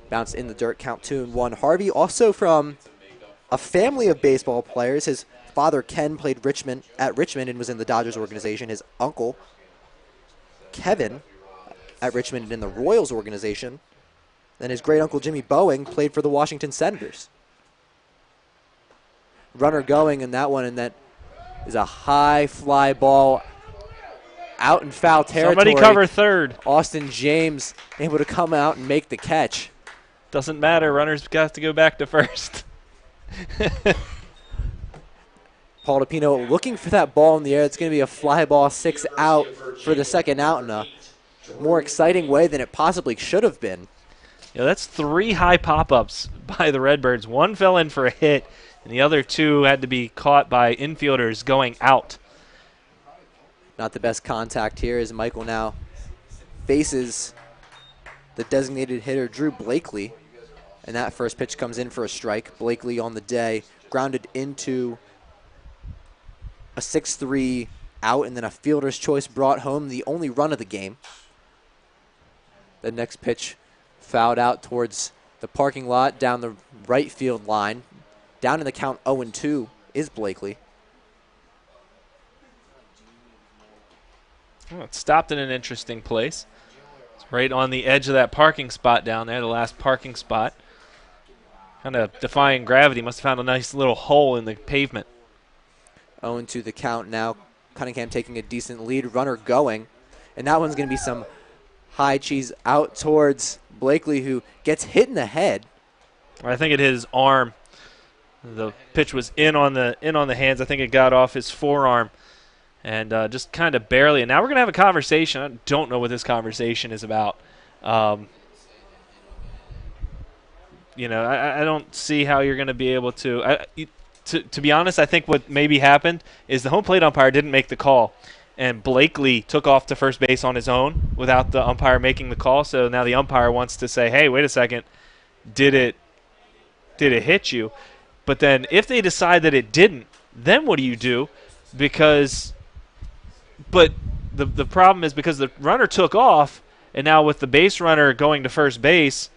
bounced in the dirt, count 2-1. Harvey also from a family of baseball players. His father, Ken, played at Richmond and was in the Dodgers organization. His uncle, Kevin, at Richmond and in the Royals organization. Then his great uncle, Jimmy Boeing, played for the Washington Senators. Runner going in that one, and that is a high fly ball out in foul territory. Somebody cover third. Austin James able to come out and make the catch. Doesn't matter. Runners got to go back to first. Paul DePino looking for that ball in the air. It's going to be a fly ball, 6 out for the second out in a more exciting way than it possibly should have been. Yeah, that's 3 high pop-ups by the Redbirds. One fell in for a hit, and the other 2 had to be caught by infielders going out. Not the best contact here as Michael now faces the designated hitter, Drew Blakely. And that first pitch comes in for a strike. Blakely on the day, grounded into a 6-3 out, and then a fielder's choice brought home the only run of the game. The next pitch fouled out towards the parking lot down the right field line. Down in the count 0-2 is Blakely. Oh, it stopped in an interesting place. It's right on the edge of that parking spot down there, the last parking spot. Kind of defying gravity. Must have found a nice little hole in the pavement. 0-2 the count now. Cunningham taking a decent lead. Runner going. And that one's going to be some high cheese out towards Blakely, who gets hit in the head. I think it hit his arm. The pitch was in on the hands. I think it got off his forearm. And just kind of barely. And now we're going to have a conversation. I don't know what this conversation is about. You know, I don't see how you're going to be able to. To be honest, I think what maybe happened is the home plate umpire didn't make the call. And Blakely took off to first base on his own without the umpire making the call. So now the umpire wants to say, hey, wait a second. Did it hit you? But then if they decide that it didn't, then what do you do? But the problem is because the runner took off, and now with the base runner going to first base,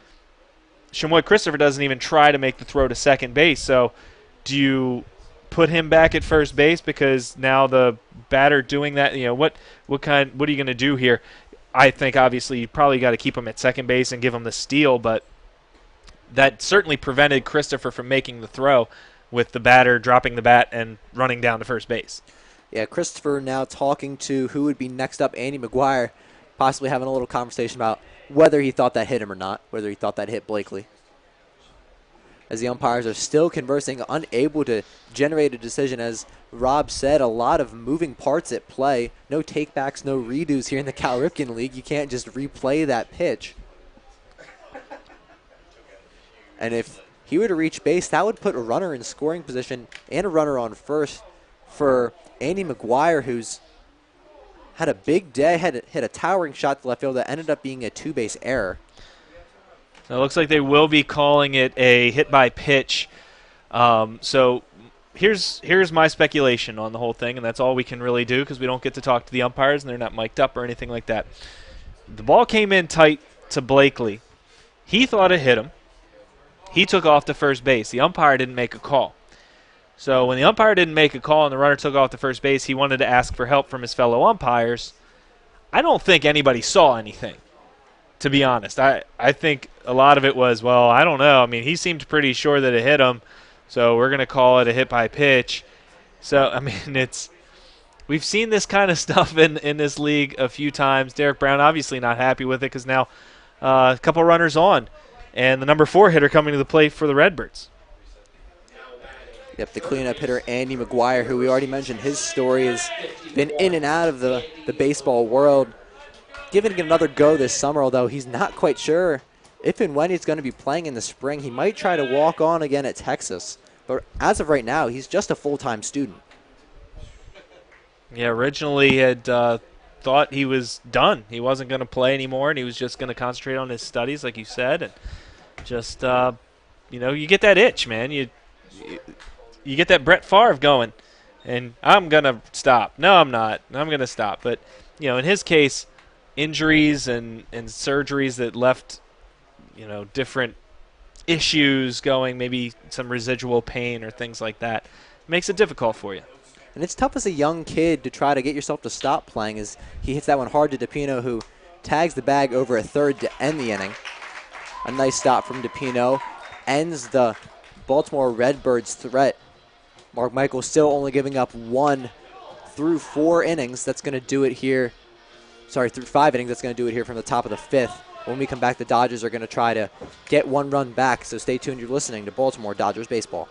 Chamoy Christopher doesn't even try to make the throw to second base. So do you put him back at first base because now the batter doing that, you know, what are you going to do here? I think obviously you probably got to keep him at second base and give him the steal, but that certainly prevented Christopher from making the throw with the batter dropping the bat and running down to first base. Yeah, Christopher now talking to who would be next up, Andy McGuire, possibly having a little conversation about whether he thought that hit him or not, whether he thought that hit Blakely. As the umpires are still conversing, unable to generate a decision. As Rob said, a lot of moving parts at play. No takebacks, no redos here in the Cal Ripken League. You can't just replay that pitch. And if he were to reach base, that would put a runner in scoring position and a runner on first for Andy McGuire, who's had a big day, hit a towering shot to left field that ended up being a 2-base error. So it looks like they will be calling it a hit by pitch. So here's my speculation on the whole thing, and that's all we can really do because we don't get to talk to the umpires and they're not mic'd up or anything like that. The ball came in tight to Blakely. He thought it hit him. He took off to first base. The umpire didn't make a call. So when the umpire didn't make a call and the runner took off to first base, he wanted to ask for help from his fellow umpires. I don't think anybody saw anything, to be honest. I think a lot of it was, well, I don't know. I mean, he seemed pretty sure that it hit him. So we're going to call it a hit by pitch. So, I mean, we've seen this kind of stuff in this league a few times. Derek Brown obviously not happy with it because now a couple runners on. And the number 4 hitter coming to the plate for the Redbirds. Yep, the cleanup hitter, Andy McGuire, who we already mentioned, his story has been in and out of the baseball world. Giving it another go this summer, although he's not quite sure if and when he's going to be playing in the spring. He might try to walk on again at Texas. But as of right now, he's just a full-time student. Yeah, originally he had thought he was done. He wasn't going to play anymore, and he was just going to concentrate on his studies, like you said. And just, you get that itch, man. You get that Brett Favre going, and I'm going to stop. No, I'm not. I'm going to stop. But, in his case, injuries and surgeries that left, different issues going, maybe some residual pain or things like that, makes it difficult for you. And it's tough as a young kid to try to get yourself to stop playing as he hits that one hard to DePino, who tags the bag over a third to end the inning. A nice stop from DePino ends the Baltimore Redbirds' threat. Mark Michael still only giving up 1 through 4 innings. That's going to do it here. Sorry, through 5 innings. That's going to do it here from the top of the 5th. When we come back, the Dodgers are going to try to get 1 run back. So stay tuned. You're listening to Baltimore Dodgers Baseball.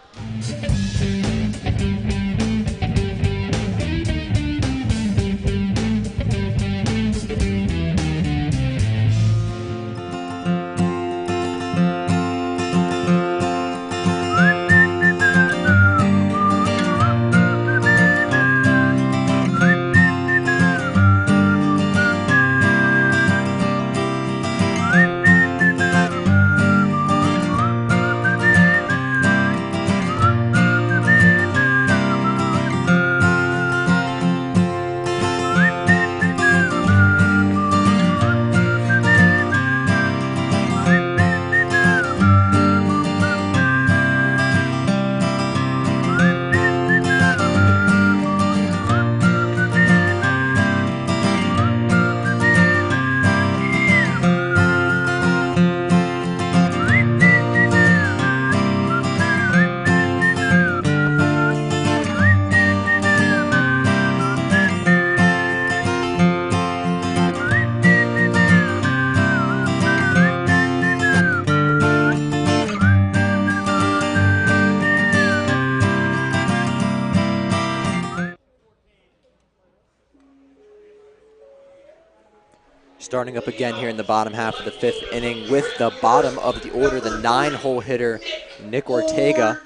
Starting up again here in the bottom half of the 5th inning with the bottom of the order, the 9-hole hitter, Nick Ortega.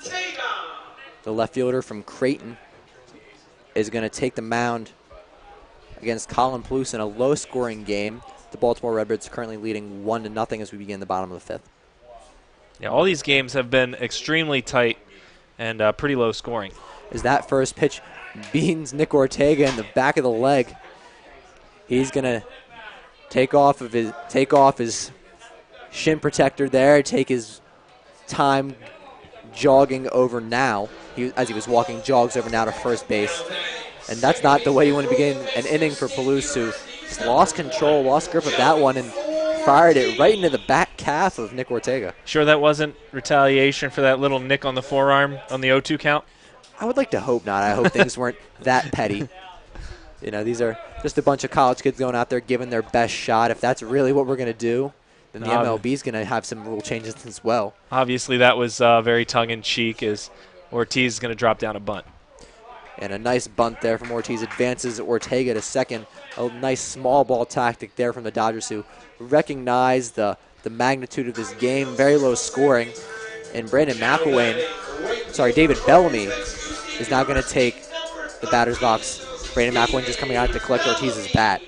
The left fielder from Creighton is going to take the mound against Colin Palouse in a low-scoring game. The Baltimore Redbirds currently leading 1-0 as we begin the bottom of the 5th. Yeah, all these games have been extremely tight and pretty low scoring. As that first pitch beans Nick Ortega in the back of the leg, he's going to take off his shin protector there, take his time jogging over now. As he was walking, jogs over now to first base. And that's not the way you want to begin an inning for Palouse, who just lost control, lost grip of that one, and fired it right into the back calf of Nick Ortega. Sure that wasn't retaliation for that little nick on the forearm on the 0-2 count? I would like to hope not. I hope things weren't that petty. These are just a bunch of college kids going out there giving their best shot. If that's really what we're going to do, then the MLB is going to have some rule changes as well. Obviously, that was very tongue-in-cheek as Ortiz is going to drop down a bunt. And a nice bunt there from Ortiz. Advances Ortega to second. A nice small ball tactic there from the Dodgers, who recognize the magnitude of this game. Very low scoring. And David Bellamy is now going to take the batter's box. Brandon McElwain just coming out to collect Ortiz's bat.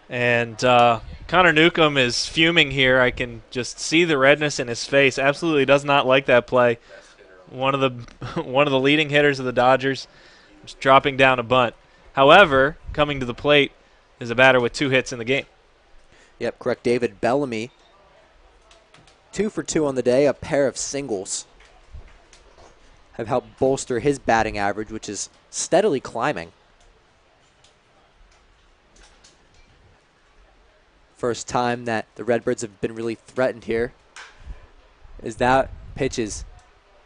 And Connor Newcomb is fuming here. I can just see the redness in his face. Absolutely does not like that play. One of the leading hitters of the Dodgers just dropping down a bunt. However, coming to the plate is a batter with 2 hits in the game. Yep, correct. David Bellamy, 2 for 2 on the day, a pair of singles have helped bolster his batting average, which is steadily climbing. First time that the Redbirds have been really threatened here. As that pitch is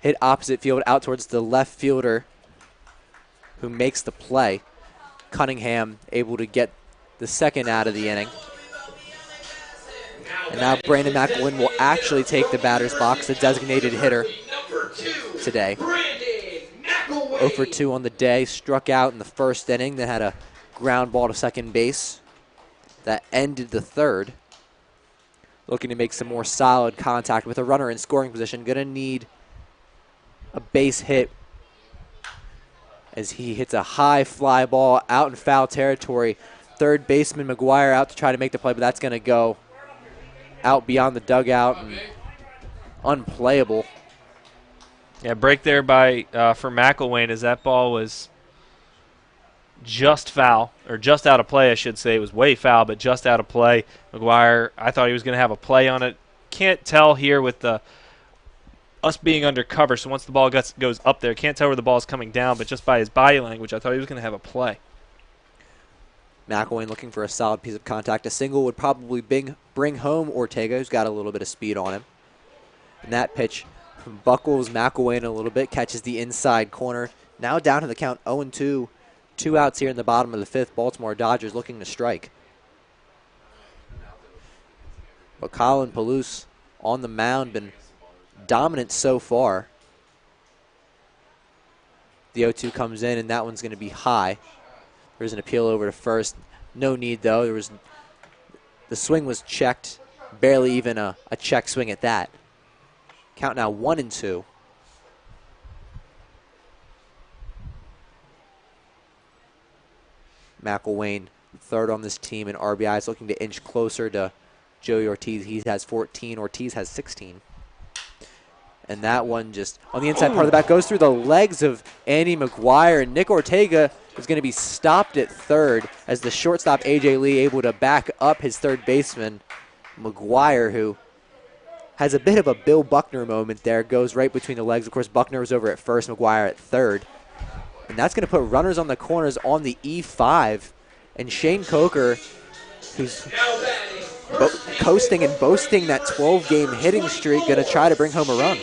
hit opposite field out towards the left fielder who makes the play. Cunningham able to get the second out of the inning. And now Brandon McElwain will actually take the batter's box, the designated hitter today. 0 for 2 on the day, struck out in the first inning, then had a ground ball to second base that ended the third. Looking to make some more solid contact with a runner in scoring position. Going to need a base hit as he hits a high fly ball out in foul territory. Third baseman McGuire out to try to make the play, but that's going to go out beyond the dugout and unplayable. Yeah, break there for McElwain as that ball was just foul, or just out of play, I should say. It was way foul, but just out of play. McGuire, I thought he was going to have a play on it. Can't tell here with us being under cover, so once the ball goes up there, can't tell where the ball is coming down, but just by his body language, I thought he was going to have a play. McElwain looking for a solid piece of contact. A single would probably bring home Ortega, who's got a little bit of speed on him. And that pitch buckles McElwain a little bit, catches the inside corner. Now down to the count 0-2. 2 outs here in the bottom of the fifth. Baltimore Dodgers looking to strike. But Colin Palouse on the mound, been dominant so far. The 0-2 comes in, and that one's going to be high. There's an appeal over to first. No need, though. The swing was checked. Barely even a check swing at that. Count now 1-2. McElwain, third on this team in RBIs, looking to inch closer to Joey Ortiz. He has 14. Ortiz has 16. And that one just on the inside part of the bat goes through the legs of Andy McGuire. And Nick Ortega is going to be stopped at third as the shortstop A.J. Lee able to back up his third baseman, McGuire, who has a bit of a Bill Buckner moment there. Goes right between the legs. Of course, Buckner was over at first, McGuire at third. And that's going to put runners on the corners on the E5. And Shane Coker, who's coasting and boasting that 12-game hitting streak, going to try to bring home a run.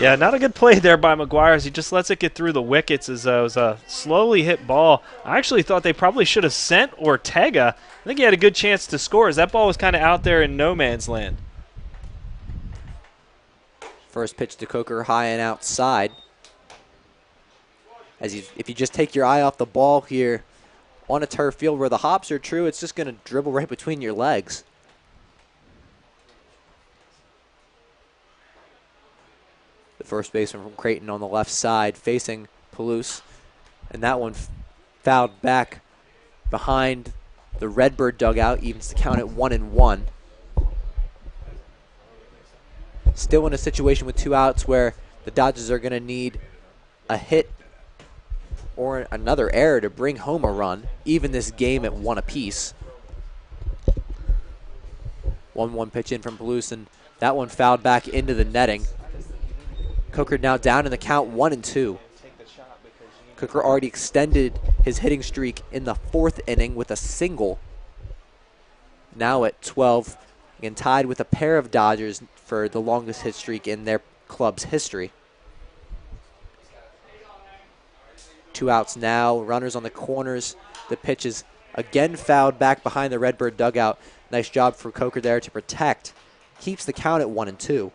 Yeah, not a good play there by McGuire as he just lets it get through the wickets as it was a slowly hit ball. I actually thought they probably should have sent Ortega. I think he had a good chance to score as that ball was kind of out there in no man's land. First pitch to Coker, high and outside. If you just take your eye off the ball here on a turf field where the hops are true, it's just going to dribble right between your legs. The first baseman from Creighton on the left side facing Palouse. And that one fouled back behind the Redbird dugout, evens the count at 1-1. Still in a situation with 2 outs where the Dodgers are going to need a hit or another error to bring home a run, even this game at 1 apiece. 1-1 pitch in from Palouse, and that one fouled back into the netting. Coker now down in the count 1-2. Coker already extended his hitting streak in the 4th inning with a single. Now at 12, and tied with a pair of Dodgers for the longest hit streak in their club's history. 2 outs now, runners on the corners. The pitch is again fouled back behind the Redbird dugout. Nice job for Coker there to protect. Keeps the count at 1-2.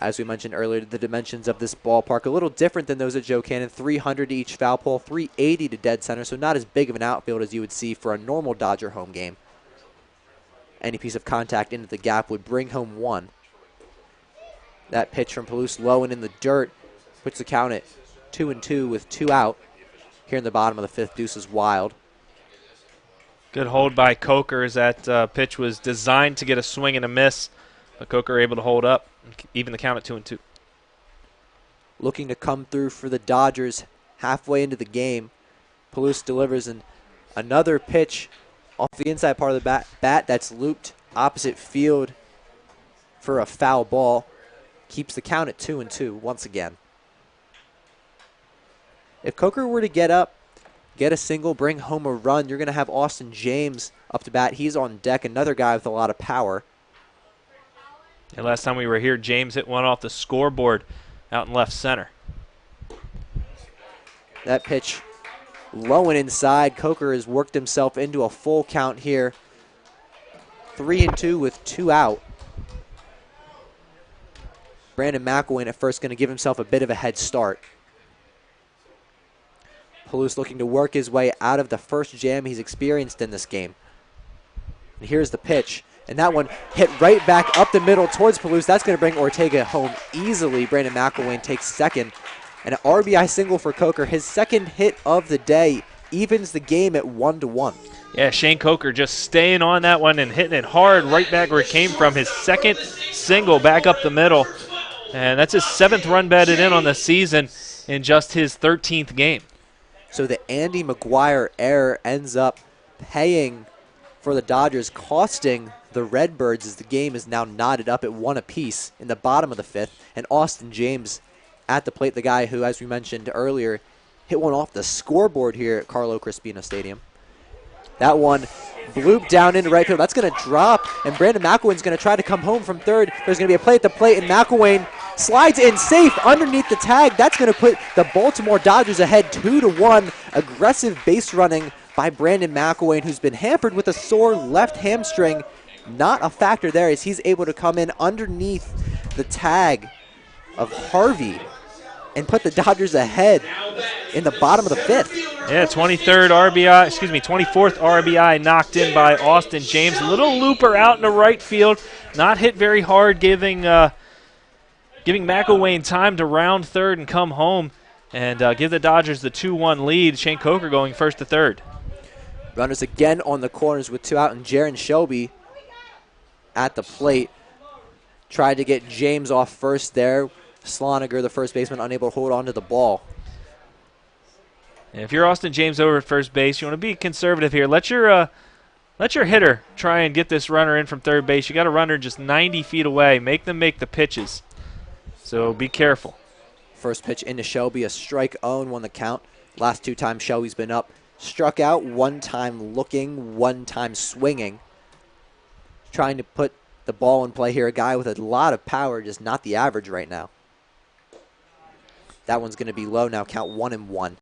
As we mentioned earlier, the dimensions of this ballpark a little different than those at Joe Cannon. 300 to each foul pole, 380 to dead center, so not as big of an outfield as you would see for a normal Dodger home game. Any piece of contact into the gap would bring home 1. That pitch from Palouse low and in the dirt puts the count at 2-2 with 2 out. Here in the bottom of the 5th, Deuce is wild. Good hold by Coker as that pitch was designed to get a swing and a miss. But Coker able to hold up, even the count at 2-2. Looking to come through for the Dodgers halfway into the game. Palouse delivers another pitch off the inside part of the bat that's looped opposite field for a foul ball. Keeps the count at 2-2 once again. If Coker were to get up, get a single, bring home a run, you're going to have Austin James up to bat. He's on deck, another guy with a lot of power. And last time we were here, James hit one off the scoreboard out in left center. That pitch low and inside. Coker has worked himself into a full count here. 3-2 with 2 out. Brandon McElwain at first going to give himself a bit of a head start. Palouse looking to work his way out of the first jam he's experienced in this game. And here's the pitch. And that one hit right back up the middle towards Palouse. That's going to bring Ortega home easily. Brandon McElwain takes second. And an RBI single for Coker. His second hit of the day evens the game at 1-1. Yeah, Shane Coker just staying on that one and hitting it hard right back where it came from. His second single back up the middle. And that's his 7th run batted in on the season in just his 13th game. So the Andy McGuire error ends up paying for the Dodgers, costing the Redbirds as the game is now knotted up at 1 apiece in the bottom of the 5th. And Austin James at the plate, the guy who, as we mentioned earlier, hit one off the scoreboard here at Carlo Crispino Stadium. That one blooped down into right field. That's going to drop, and Brandon McElwain's going to try to come home from third. There's going to be a play at the plate, and McElwain slides in safe underneath the tag. That's going to put the Baltimore Dodgers ahead 2-1. Aggressive base running by Brandon McElwain, who's been hampered with a sore left hamstring. Not a factor there as he's able to come in underneath the tag of Harvey and put the Dodgers ahead in the bottom of the 5th. Yeah, 24th RBI knocked in by Austin James. A little looper out in the right field, not hit very hard, giving McElwain time to round third and come home and give the Dodgers the 2-1 lead. Shane Coker going first to third. Runners again on the corners with 2 out, and Jaron Shelby at the plate. Tried to get James off first there. Sloniger, the first baseman, unable to hold on to the ball. And if you're Austin James over at first base, you want to be conservative here. Let your hitter try and get this runner in from third base. You got a runner just 90 feet away. Make them make the pitches. So be careful. First pitch into Shelby, a strike 0-1 the count. Last 2 times Shelby's been up. Struck out, 1 time looking, 1 time swinging. Trying to put the ball in play here. A guy with a lot of power, just not the average right now. That one's going to be low now, count 1-1.